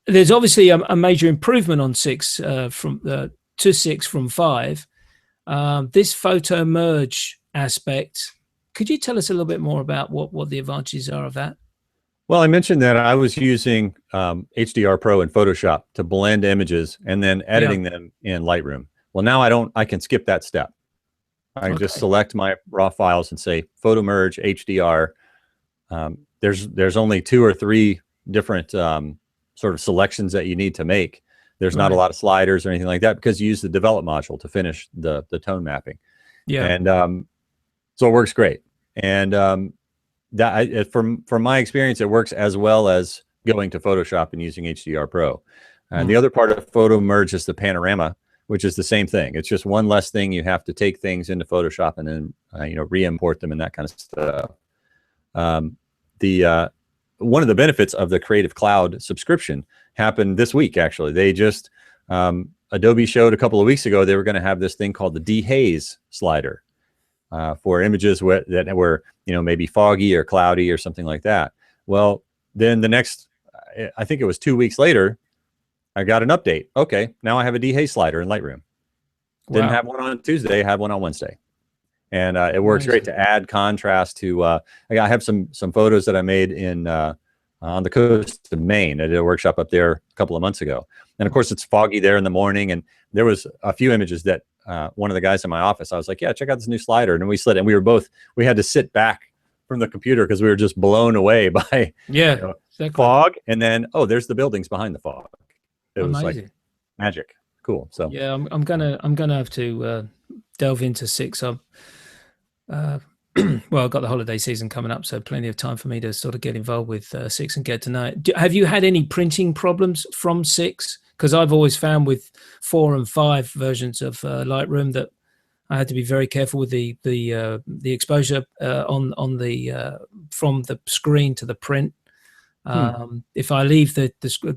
there's obviously a major improvement on 6 to 6 from 5. This photo merge aspect, could you tell us a little bit more about what the advantages are of that? Well, I mentioned that I was using HDR Pro and Photoshop to blend images and then editing them in Lightroom. Well, now I can skip that step. I can just select my raw files and say photo merge HDR. There's only 2 or 3 different sort of selections that you need to make. There's not a lot of sliders or anything like that because you use the develop module to finish the tone mapping. Yeah. And so it works great. And from my experience, it works as well as going to Photoshop and using HDR Pro. And the other part of photo merge is the panorama, which is the same thing. It's just one less thing. You have to take things into Photoshop and then re-import them and that kind of stuff. One of the benefits of the Creative Cloud subscription happened this week, actually. They just, Adobe showed a couple of weeks ago, they were going to have this thing called the dehaze slider for images that were, maybe foggy or cloudy or something like that. Well, then the next, I think it was 2 weeks later, I got an update. Okay, now I have a dehaze slider in Lightroom. Didn't have one on Tuesday, I had one on Wednesday. And it works great to add contrast to, I have some photos that I made in on the coast of Maine. I did a workshop up there a couple of months ago. And of course, it's foggy there in the morning. And there was a few images that one of the guys in my office, I was like, yeah, check out this new slider. And we slid it. And we had to sit back from the computer because we were just blown away by fog. And then, there's the buildings behind the fog. It was like magic. Cool. So yeah, I'm gonna have to delve into 6. Well, I've got the holiday season coming up, so plenty of time for me to sort of get involved with 6 and get to know it. Have you had any printing problems from 6? Because I've always found with 4 and 5 versions of Lightroom that I had to be very careful with the exposure on the from the screen to the print. If I leave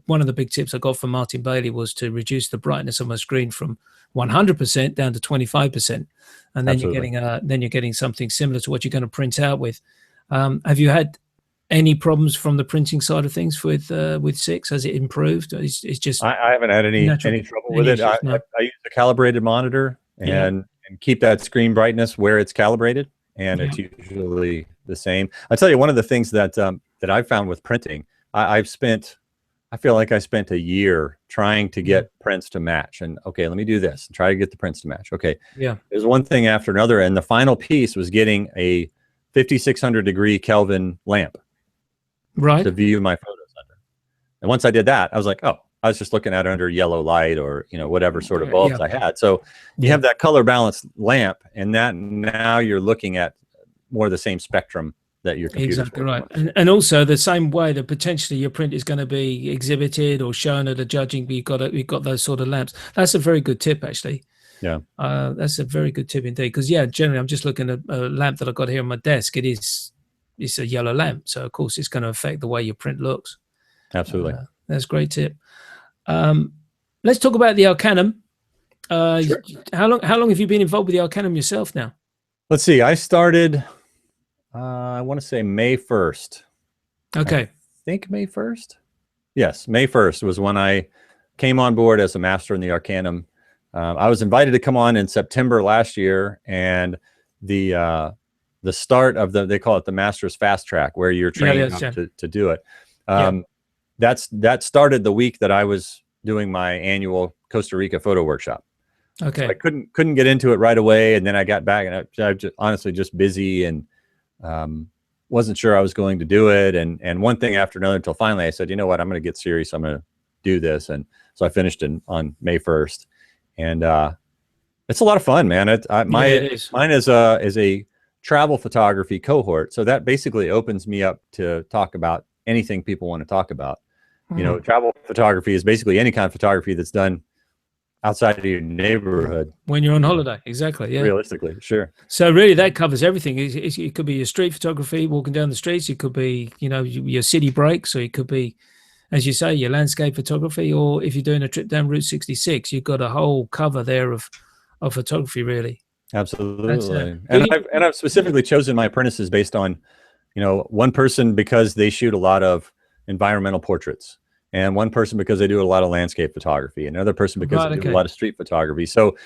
one of the big tips I got from Martin Bailey was to reduce the brightness of my screen from 100% down to 25%, and then you're getting something similar to what you're going to print out with. Have you had any problems from the printing side of things with 6? Has it improved? It's just I haven't had any trouble with it. I use a calibrated monitor and keep that screen brightness where it's calibrated, and it's usually the same. I tell you, one of the things that that I've found with printing, I've spent I feel like I spent a year trying to get prints to match. And okay, let me do this and try to get the prints to match. Okay. Yeah. There's one thing after another. And the final piece was getting a 5,600 degree Kelvin lamp Right. to view my photos under. And once I did that, I was like, oh, I was just looking at it under yellow light or, you know, whatever sort of bulbs I had. So you have that color balanced lamp, and that now you're looking at more the same spectrum that your computer's exactly right. And also the same way that potentially your print is going to be exhibited or shown at a judging, but you've got those sort of lamps. That's a very good tip, actually. Yeah. That's a very good tip indeed. Because generally I'm just looking at a lamp that I've got here on my desk. It's a yellow lamp, so of course it's going to affect the way your print looks. Absolutely. That's a great tip. Let's talk about the Arcanum. Sure. How long have you been involved with the Arcanum yourself now? Let's see. I started, I want to say May 1st. Okay. I think May 1st. Yes, May 1st was when I came on board as a master in the Arcanum. I was invited to come on in September last year, and the start of they call it the Master's Fast Track, where you're training to do it. That started the week that I was doing my annual Costa Rica photo workshop. Okay. So I couldn't get into it right away, and then I got back, and I just, honestly just busy and wasn't sure I was going to do it, and one thing after another, until finally I said, you know what, I'm going to get serious. I'm going to do this, and so I finished on May 1st, and it's a lot of fun, man. Mine is a travel photography cohort, so that basically opens me up to talk about anything people want to talk about. You know, travel photography is basically any kind of photography that's done outside of your neighborhood when you're on holiday. Exactly. Yeah. Realistically, sure. So really that covers everything. It could be your street photography, walking down the streets. It could be, you know, your city breaks, or it could be, as you say, your landscape photography, or if you're doing a trip down Route 66, you've got a whole cover there of photography, really. Absolutely. And I've specifically chosen my apprentices based on, you know, one person because they shoot a lot of environmental portraits, and one person because they do a lot of landscape photography, and another person because they do a lot of street photography. So,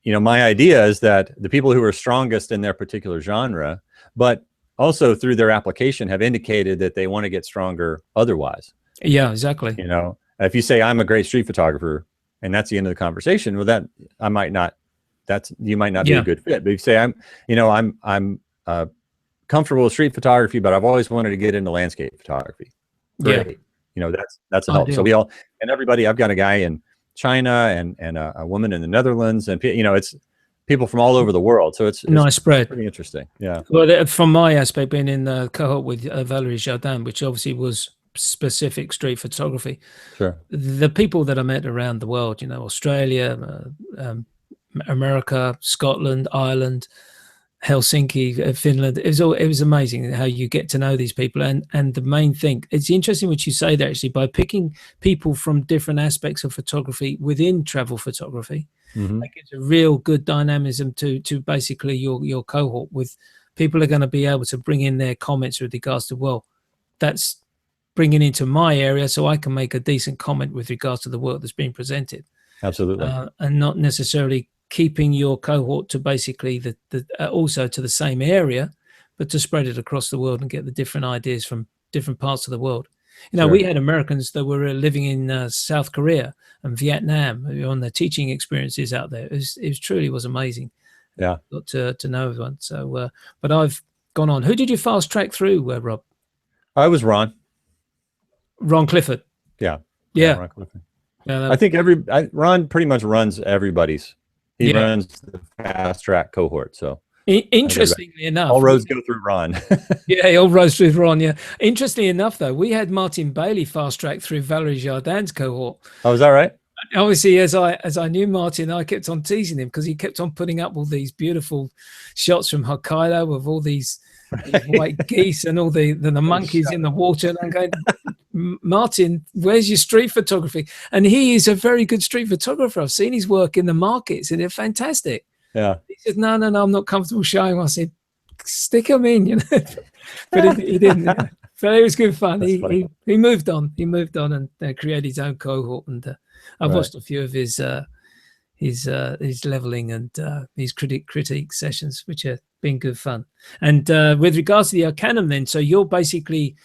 you know, my idea is that the people who are strongest in their particular genre, but also through their application, have indicated that they want to get stronger otherwise. Yeah, exactly. You know, if you say I'm a great street photographer and that's the end of the conversation, well, that you might not be a good fit. But if you say I'm comfortable with street photography, but I've always wanted to get into landscape photography. Great. Yeah. You know, that's a help. So everybody, I've got a guy in China and a woman in the Netherlands, and, you know, it's people from all over the world. So it's nice spread. Pretty interesting. Yeah. Well, from my aspect, being in the cohort with Valerie Jardin, which obviously was specific street photography. Sure. The people that I met around the world, you know, Australia, America, Scotland, Ireland, Helsinki, Finland. It was amazing how you get to know these people. And the main thing, it's interesting what you say there, actually, by picking people from different aspects of photography within travel photography, that gives a real good dynamism to basically your cohort. With people are going to be able to bring in their comments with regards to, well, that's bringing into my area, so I can make a decent comment with regards to the work that's being presented. Absolutely. And not necessarily keeping your cohort to basically also to the same area, but to spread it across the world and get the different ideas from different parts of the world. You know, we had Americans that were living in South Korea and Vietnam on their teaching experiences out there. It truly was amazing. Yeah. Got to know everyone. So, but I've gone on. Who did you fast track through, Rob? I was Ron Clifford. Yeah. Ron Clifford. Yeah, I think Ron pretty much runs everybody's. He runs the fast track cohort. So interestingly enough, all roads go through Ron. All roads through Ron. Yeah. Interestingly enough, though, we had Martin Bailey fast track through Valerie Jardin's cohort. Oh, is that right? Obviously, as I knew Martin, I kept on teasing him because he kept on putting up all these beautiful shots from Hokkaido of all these white geese and all the monkeys in the water. And I'm going, Martin, where's your street photography? And he is a very good street photographer. I've seen his work in the markets, and they're fantastic. Yeah. He said, no, I'm not comfortable showing them. I said, stick him in, you know. But he didn't. Yeah. But it was good fun. He moved on. He moved on and created his own cohort. And I've watched a few of his leveling and his critique sessions, which have been good fun. And with regards to the Arcanum, then, so you're basically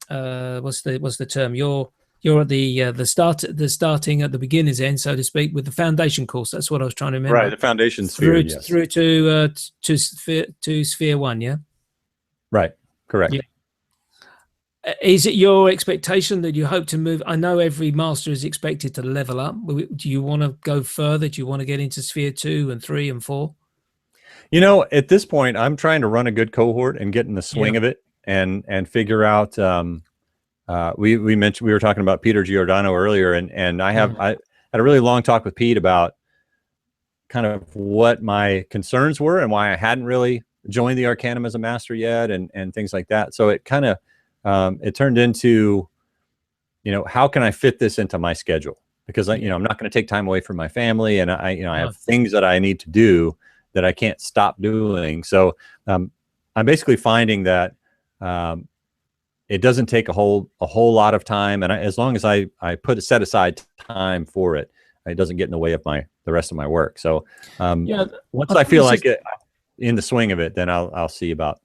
what's the term? You're at the starting at the beginner's end, so to speak, with the foundation course. That's what I was trying to remember. Right, the foundation sphere, yes. Through to sphere 1, yeah. Right, correct. Yeah. Is it your expectation that you hope to move? I know every master is expected to level up. Do you want to go further? Do you want to get into sphere 2 and 3 and 4? You know, at this point, I'm trying to run a good cohort and get in the swing of it, and figure out. We were talking about Peter Giordano earlier, and I had a really long talk with Pete about kind of what my concerns were and why I hadn't really joined the Arcanum as a master yet, and things like that. So it kind of it turned into, how can I fit this into my schedule? Because I'm not going to take time away from my family, and I have things that I need to do that I can't stop doing. So I'm basically finding that it doesn't take a whole lot of time, and as long as I set aside time for it, it doesn't get in the way of the rest of my work. So once I feel like in the swing of it, then I'll see about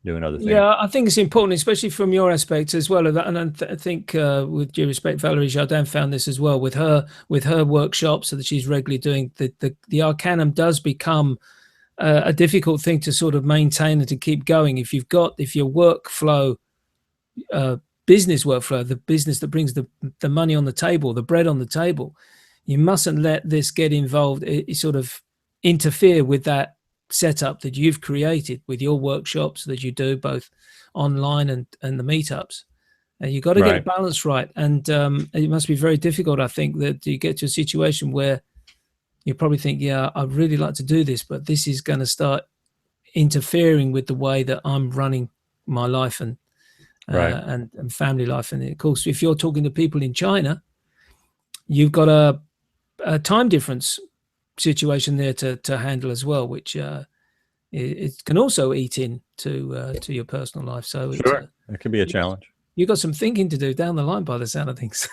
doing other things. Yeah, I think it's important, especially from your aspect as well. And I think, with due respect, Valerie Jardin found this as well with her workshops that she's regularly doing. The Arcanum does become a difficult thing to sort of maintain and to keep going if your workflow, business workflow, the business that brings the money on the table, the bread on the table, you mustn't let this get involved. It sort of interfere with that setup that you've created with your workshops that you do both online and the meetups. And you've got to get a balance right. And it must be very difficult, I think, that you get to a situation where you probably think, yeah, I'd really like to do this, but this is going to start interfering with the way that I'm running my life and family life. And of course, if you're talking to people in China, you've got a time difference situation there to handle as well, which it can also eat into your personal life. So it can be a challenge. You've got some thinking to do down the line by the sound of things.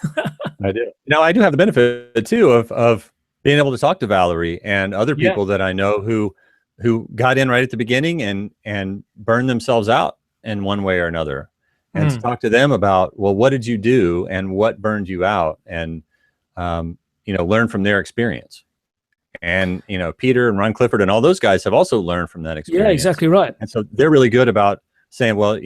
I do. Now, I do have the benefit too of being able to talk to Valerie and other people that I know who got in right at the beginning and burned themselves out in one way or another, and to talk to them about, well, what did you do and what burned you out, and learn from their experience. And Peter and Ron Clifford and all those guys have also learned from that experience. Yeah, exactly right. And so they're really good about saying, well,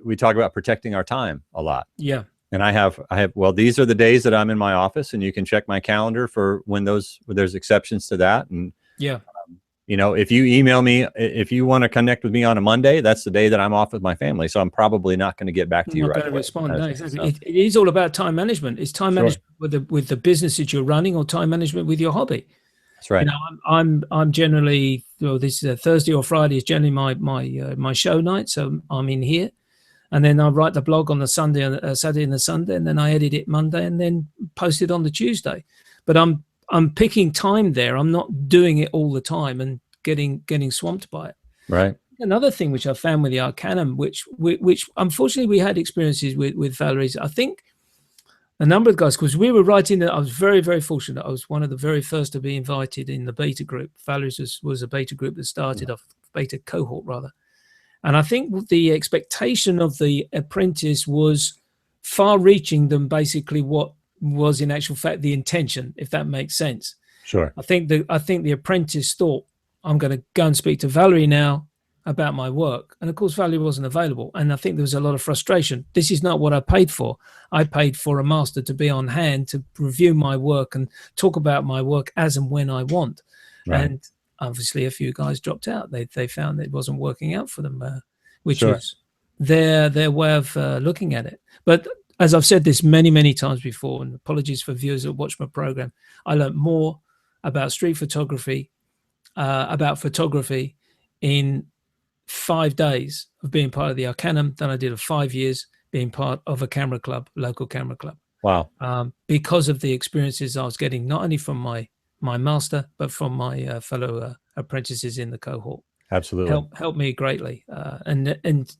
we talk about protecting our time a lot. Yeah. And I have, well, these are the days that I'm in my office, and you can check my calendar for when there's exceptions to that. And if you email me, if you want to connect with me on a Monday, that's the day that I'm off with my family. So I'm probably not going to get back to you right away. Respond. No, exactly. It is all about time management. It's time management with the business that you're running, or time management with your hobby. That's right. I'm generally, this is a Thursday or Friday is generally my show night. So I'm in here, and then I write the blog on the Sunday, Saturday and the Sunday, and then I edit it Monday and then post it on the Tuesday. But I'm picking time there. I'm not doing it all the time and getting swamped by it. Right. Another thing which I found with the Arcanum, which unfortunately we had experiences with Valerie's, I think a number of guys, because we were writing that I was very, very fortunate. I was one of the very first to be invited in the beta group. Valerie's was a beta group that started off, beta cohort rather. And I think the expectation of the apprentice was far reaching than basically what was in actual fact the intention, if that makes sense. Sure. I think the apprentice thought, I'm going to go and speak to Valerie now about my work. And of course, Valerie wasn't available. And I think there was a lot of frustration. This is not what I paid for. I paid for a master to be on hand to review my work and talk about my work as and when I want. Right. And obviously a few guys dropped out. They found that it wasn't working out for them, which is their way of looking at it. But as I've said this many, many times before, and apologies for viewers that watch my program, I learned more about street photography, in 5 days of being part of the Arcanum than I did of 5 years being part of a camera club, local camera club. Wow. Because of the experiences I was getting, not only from my master, but from my fellow apprentices in the cohort. Absolutely. Helped me greatly. And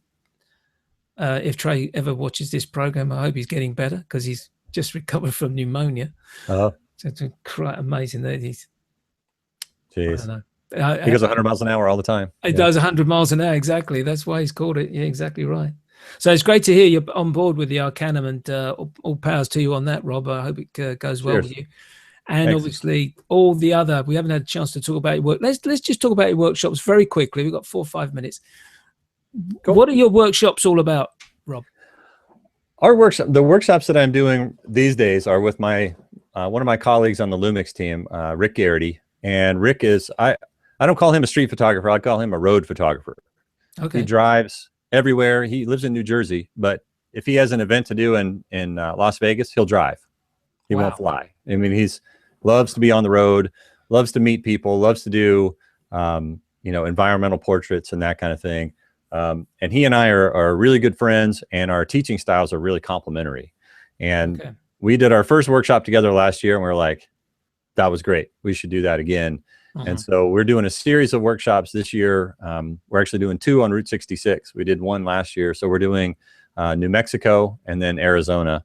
if Trey ever watches this program, I hope he's getting better, because he's just recovered from pneumonia. Oh. It's quite amazing that he's... Jeez. I don't know. He goes 100 miles an hour all the time. It does 100 miles an hour, exactly. That's why he's called it. Yeah, exactly right. So it's great to hear you're on board with the Arcanum, and all powers to you on that, Rob. I hope it goes well with you. And Thanks. Obviously all the other, we haven't had a chance to talk about your work. Let's just talk about your workshops very quickly. We've got 4 or 5 minutes. Cool. What are your workshops all about, Rob? The workshops that I'm doing these days are with my one of my colleagues on the Lumix team, Rick Garrity. And Rick is, I don't call him a street photographer. I call him a road photographer. Okay. He drives everywhere. He lives in New Jersey, but if he has an event to do in Las Vegas, he'll drive. He won't fly. I mean, he's loves to be on the road, loves to meet people, loves to do, environmental portraits and that kind of thing. And he and I are really good friends, and our teaching styles are really complementary. And we did our first workshop together last year, and we were like, that was great. We should do that again. And so we're doing a series of workshops this year. We're actually doing 2 on Route 66. We did 1 last year. So we're doing New Mexico and then Arizona.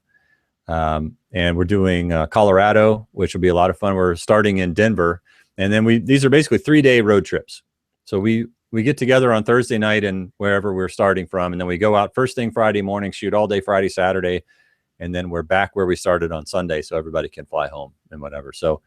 And we're doing Colorado, which will be a lot of fun. We're starting in Denver. And then these are basically 3-day road trips. So we get together on Thursday night and wherever we're starting from. And then we go out first thing Friday morning, shoot all day Friday, Saturday. And then we're back where we started on Sunday, so everybody can fly home and whatever. So,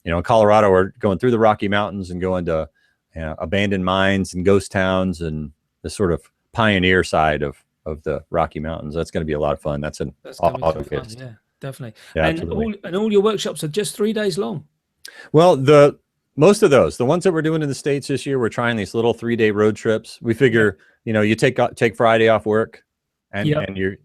in Colorado, we're going through the Rocky Mountains and going to abandoned mines and ghost towns and the sort of pioneer side of the Rocky Mountains. That's going to be a lot of fun. That's August. Yeah, definitely. Yeah, and all your workshops are just 3 days long. Well, most of those, the ones that we're doing in the States this year, we're trying these little 3-day road trips. We figure, you take Friday off work, and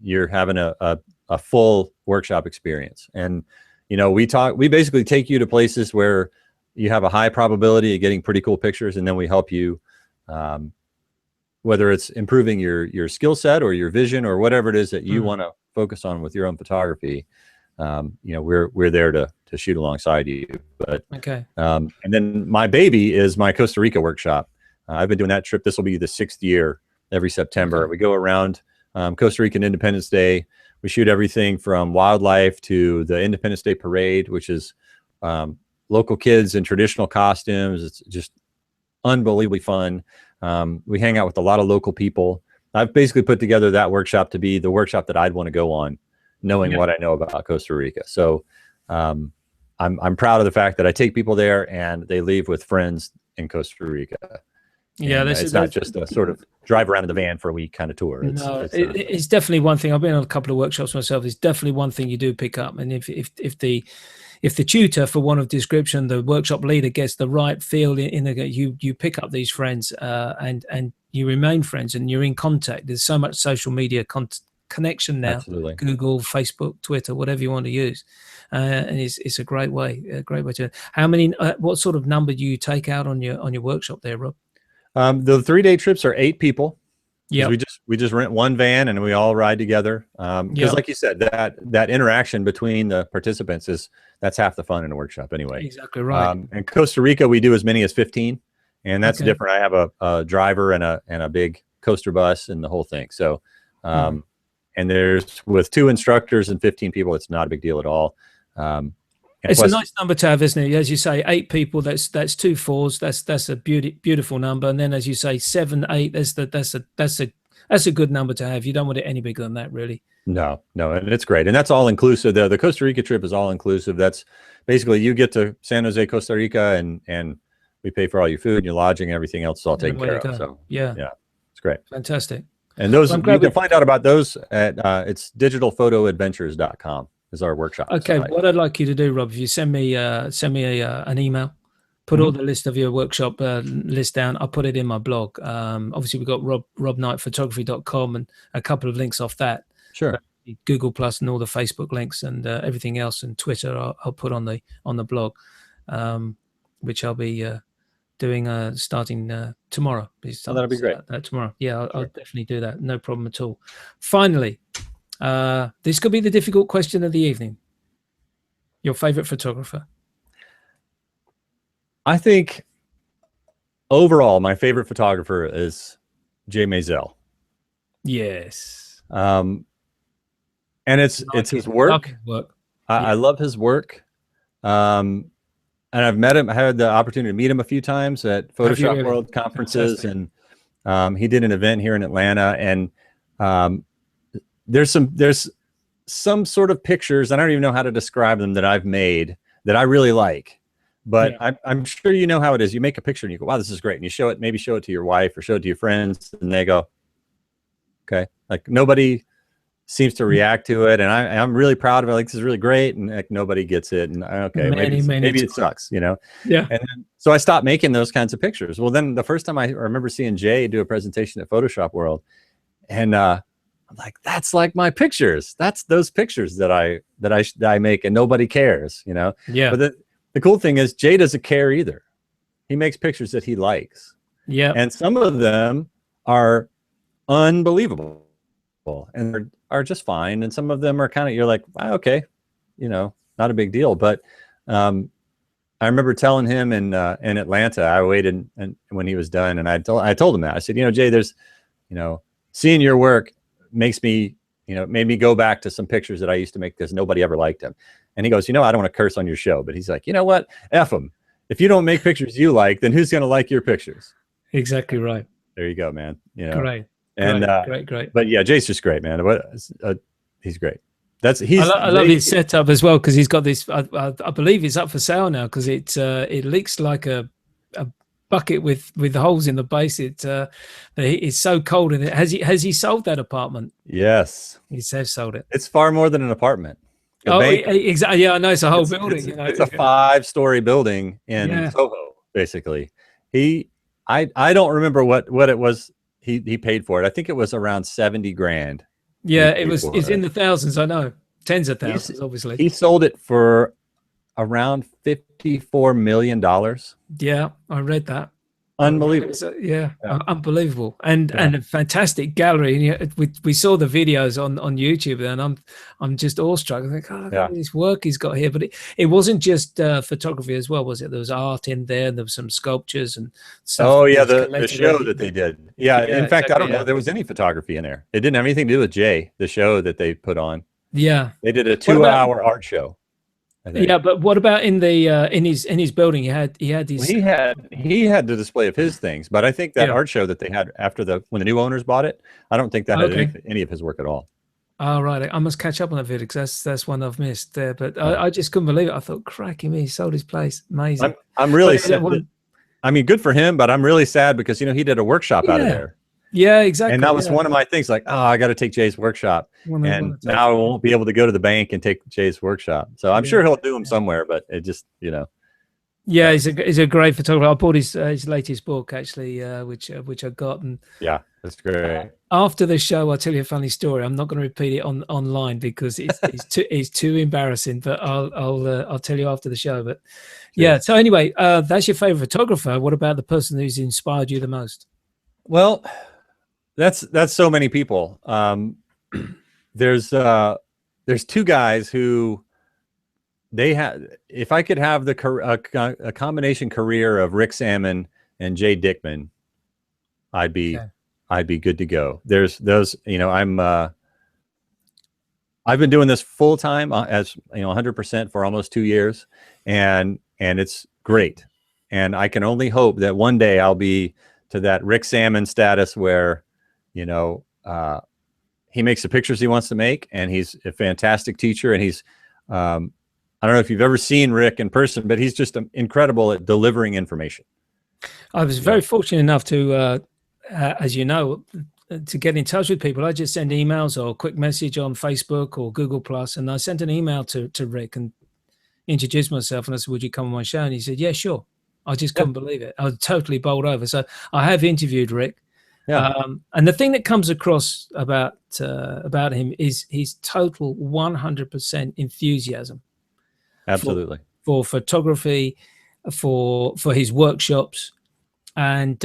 you're having a full workshop experience. And we basically take you to places where you have a high probability of getting pretty cool pictures, and then we help you, whether it's improving your skill set or your vision or whatever it is that you want to focus on with your own photography. We're there to shoot alongside you. But and then my baby is my Costa Rica workshop. I've been doing that trip. This will be the 6th year. Every September we go around Costa Rican Independence Day. We shoot everything from wildlife to the Independence Day parade, which is local kids in traditional costumes. It's just unbelievably fun. We hang out with a lot of local people. I've basically put together that workshop to be the workshop that I'd want to go on, knowing what I know about Costa Rica. So I'm proud of the fact that I take people there and they leave with friends in Costa Rica. Yeah, it's not just a sort of drive around in the van for a week kind of tour. It's definitely one thing. I've been on a couple of workshops myself. It's definitely one thing you do pick up. And if the tutor, for want of description, the workshop leader gets the right feel you pick up these friends and you remain friends and you're in contact. There's so much social media connection now. Absolutely. Google, Facebook, Twitter, whatever you want to use. And it's a great way to. How many? What sort of number do you take out on your workshop there, Rob? The 3-day trips are 8 people. Yeah, we just rent one van and we all ride together. Because like you said, that interaction between the participants that's half the fun in a workshop anyway. Exactly right. In Costa Rica, we do as many as 15, and that's different. I have a driver and a big coaster bus and the whole thing. So, and there's with 2 instructors and 15 people, it's not a big deal at all. It's a nice number to have, isn't it? As you say, 8 people. That's 2 4s. That's a beautiful number. And then, as you say, 7, 8. That's a good number to have. You don't want it any bigger than that, really. No, and it's great, and that's all inclusive. The Costa Rica trip is all inclusive. That's basically you get to San Jose, Costa Rica, and we pay for all your food and your lodging, and everything else is all taken care of. So yeah, it's great. Fantastic. And those you can find out about those at it's digitalphotoadventures.com. is our workshop. Okay, what I'd like you to do, Rob, if you send me an email, put all the list of your workshop list down. I'll put it in my blog. Obviously, we've got robknightphotography.com and a couple of links off that. Sure. Google Plus and all the Facebook links and everything else, and Twitter I'll put on the blog, which I'll be doing starting tomorrow. That'll be great. Tomorrow. Yeah, I'll definitely do that. No problem at all. Finally, this could be the difficult question of the evening. Your favorite photographer? I think overall, my favorite photographer is Jay Maisel. Yes. And it's his work. I love his work. And I've met him. I had the opportunity to meet him a few times at Photoshop World conferences. Fantastic. And he did an event here in Atlanta. And there's some sort of pictures, I don't even know how to describe them, that I've made that I really like. But I'm sure you know how it is. You make a picture and you go, wow, this is great. And you show it, maybe show it to your wife or show it to your friends, and they go, okay. Like nobody seems to react to it. And I'm really proud of it. Like, this is really great. And like nobody gets it. And okay, maybe it sucks, you know? Yeah. And then, so I stopped making those kinds of pictures. Well, then the first time I remember seeing Jay do a presentation at Photoshop World, and I'm like, that's like my pictures. That's those pictures that I make, and nobody cares, you know? Yeah. But the cool thing is Jay doesn't care either. He makes pictures that he likes. Yeah. And some of them are unbelievable and are just fine. And some of them are kind of, you're like, wow, okay, you know, not a big deal. But I remember telling him in Atlanta, I waited and when he was done, and I told him that. I said, you know, Jay, there's, you know, seeing your work makes me, you know, made me go back to some pictures that I used to make because nobody ever liked them. And he goes, you know, I don't want to curse on your show, but he's like, you know what? F them. If you don't make pictures you like, then who's going to like your pictures? Exactly right. There you go, man. You know, Great. And great. But yeah, Jay's just great, man. He's great. I love his setup as well, because he's got this. I believe it's up for sale now, because it leaks like a bucket with holes in the base. It's so cold in it. Has he sold that apartment? Yes, he has sold it. It's far more than an apartment. Exactly. Yeah, I know. It's a whole building. It's a 5-story building in Soho, basically. I don't remember what it was he paid for it. I think it was around 70 grand. Yeah, it's in the thousands. I know, tens of thousands. Obviously, he sold it for around $54 million. Yeah, I read that. Unbelievable. Unbelievable. And a fantastic gallery. And we saw the videos on YouTube, and I'm just awestruck. I think, look at this work he's got here. But it wasn't just photography as well, was it? There was art in there. There was some sculptures and stuff. Oh yeah, the show that they did. Yeah, in fact, I don't know if there was any photography in there. It didn't have anything to do with Jay, the show that they put on. Yeah, they did a 2-hour art show. Yeah, but what about in the in his building? He had these. Well, he had the display of his things, but I think that art show that they had after when the new owners bought it, I don't think that had any of his work at all. Oh right, I must catch up on that video, because that's one I've missed there. But I just couldn't believe it. I thought, cracking me, he sold his place. Amazing. I'm really sad. I mean, good for him, but I'm really sad because he did a workshop out of there. Yeah, exactly. And that was one of my things, like, oh, I got to take Jay's workshop. And now I won't be able to go to the bank and take Jay's workshop. So I'm sure he'll do them somewhere, but it just, Yeah, he's a great photographer. I bought his latest book, actually, which I got. And yeah, that's great. After the show, I'll tell you a funny story. I'm not going to repeat it online because it's too embarrassing, but I'll tell you after the show. But yeah, so anyway, that's your favorite photographer. What about the person who's inspired you the most? Well, that's so many people. There's 2 guys who if I could have a combination career of Rick Salmon and Jay Dickman, I'd be good to go. There's those, I've been doing this full time as 100% for almost 2 years, and it's great. And I can only hope that one day I'll be to that Rick Salmon status where, he makes the pictures he wants to make, and he's a fantastic teacher. And he's, I don't know if you've ever seen Rick in person, but he's just incredible at delivering information. I was very fortunate enough to, as you know, to get in touch with people. I just send emails or a quick message on Facebook or Google Plus, and I sent an email to Rick and introduced myself, and I said, would you come on my show? And he said, yeah, sure. I just couldn't believe it. I was totally bowled over. So I have interviewed Rick. Yeah. And the thing that comes across about him is his total 100% enthusiasm. Absolutely. For photography, for his workshops, and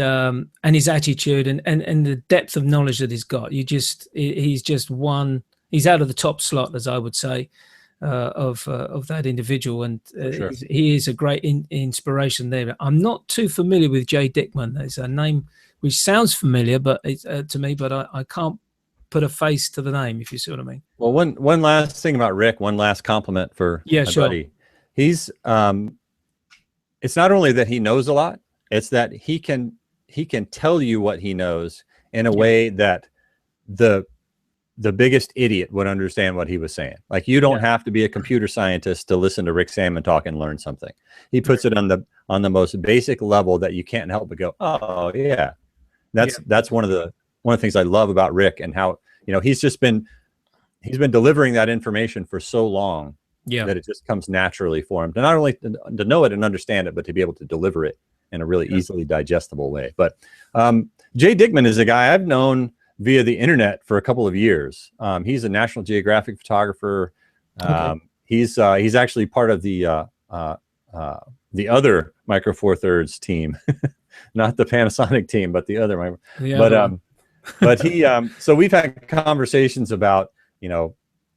his attitude and the depth of knowledge that he's got. He's out of the top slot, as I would say, of that individual, and sure. He is a great inspiration there. I'm not too familiar with Jay Dickman. There's a name which sounds familiar, but to me, but I can't put a face to the name, if you see what I mean. Well, one last thing about Rick, one last compliment for my buddy. He's it's not only that he knows a lot, it's that he can tell you what he knows in a way that the the biggest idiot would understand what he was saying. Like, you don't have to be a computer scientist to listen to Rick Sammon talk and learn something. He puts it on the most basic level that you can't help but go, oh yeah. That's one of the things I love about Rick, and how, he's been delivering that information for so long that it just comes naturally for him to not only to know it and understand it, but to be able to deliver it in a really easily digestible way. But Jay Dickman is a guy I've known via the internet for a couple of years. He's a National Geographic photographer. He's actually part of the other Micro Four Thirds team, not the Panasonic team, but the other. But he so we've had conversations about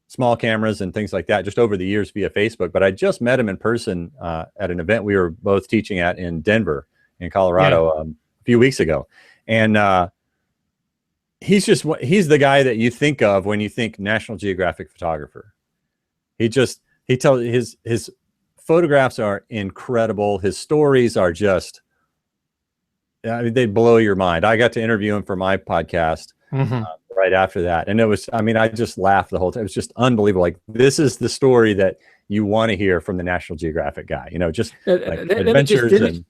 small cameras and things like that just over the years via Facebook. But I just met him in person at an event we were both teaching at in Denver, in Colorado, a few weeks ago, and he's the guy that you think of when you think National Geographic photographer. He tells his photographs are incredible. His stories are just, they blow your mind. I got to interview him for my podcast right after that, and it was, I just laughed the whole time. It was just unbelievable. Like, this is the story that you want to hear from the National Geographic guy. Just like adventures.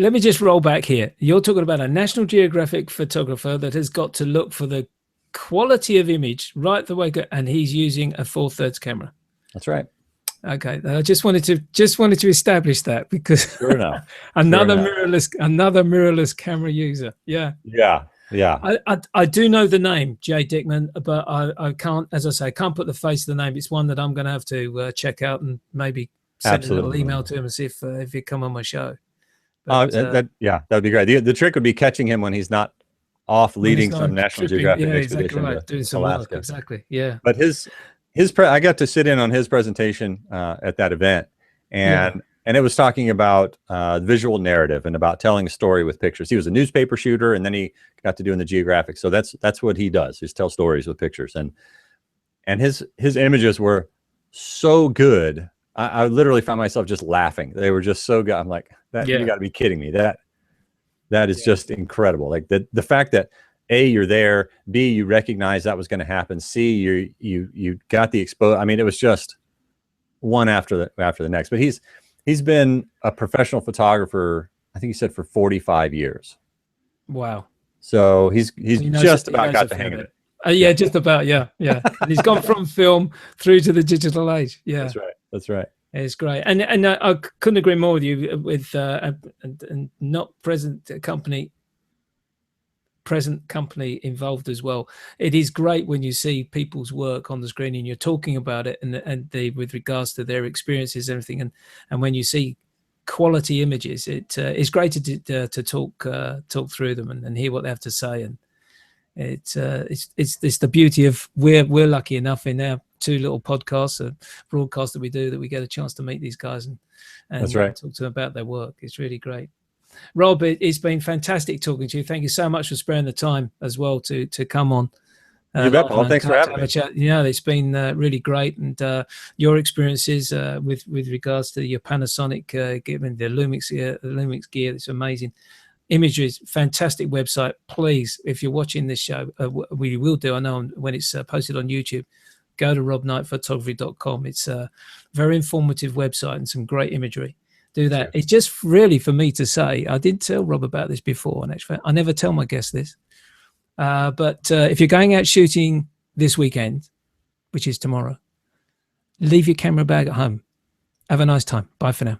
Let me just roll back here. You're talking about a National Geographic photographer that has got to look for the quality of image right the way, and he's using a 4/3 camera. That's right. Okay, I just wanted to establish that, because sure enough. another mirrorless camera user. Yeah. I do know the name Jay Dickman, but I can't, as I say, I can't put the face to the name. It's one that I'm going to have to check out and maybe send a little email to him and see if he'd come on my show. But, that'd be great. The trick would be catching him when he's not off leading some National Geographic expedition. Exactly right. Doing some Alaska. Work. Exactly. Yeah. But I got to sit in on his presentation at that event, and it was talking about visual narrative and about telling a story with pictures. He was a newspaper shooter, and then he got to doing the Geographic. So that's what he does, is tell stories with pictures. And his images were so good. I literally found myself just laughing. They were just so good. I'm like, you got to be kidding me. That is just incredible. Like the fact that A, you're there, B, you recognize that was going to happen, C, you got the exposure. It was just one after the next. But he's been a professional photographer, I think he said, for 45 years. Wow. So he's just about got the hang of it. Just about. Yeah. And he's gone from film through to the digital age. Yeah. That's right. It's great. And I couldn't agree more with you with not present company involved as well. It is great when you see people's work on the screen and you're talking about it and with regards to their experiences and everything. And when you see quality images, it's great to talk through them and hear what they have to say. And it's the beauty of we're lucky enough in our two little podcasts, a broadcast that we do, that we get a chance to meet these guys and that's right. Talk to them about their work. It's really great. Rob, it's been fantastic talking to you. Thank you so much for sparing the time as well to come on. You bet, Paul. Thanks for having me. It's been really great, and your experiences with regards to your Panasonic, given the Lumix gear, it's amazing. Imagery, fantastic website. Please, if you're watching this show, we will do. I know when it's posted on YouTube, go to robknightphotography.com. It's a very informative website and some great imagery. Do that. Sure. It's just really for me to say, I did tell Rob about this before, and actually I never tell my guests this. But if you're going out shooting this weekend, which is tomorrow, leave your camera bag at home. Have a nice time. Bye for now.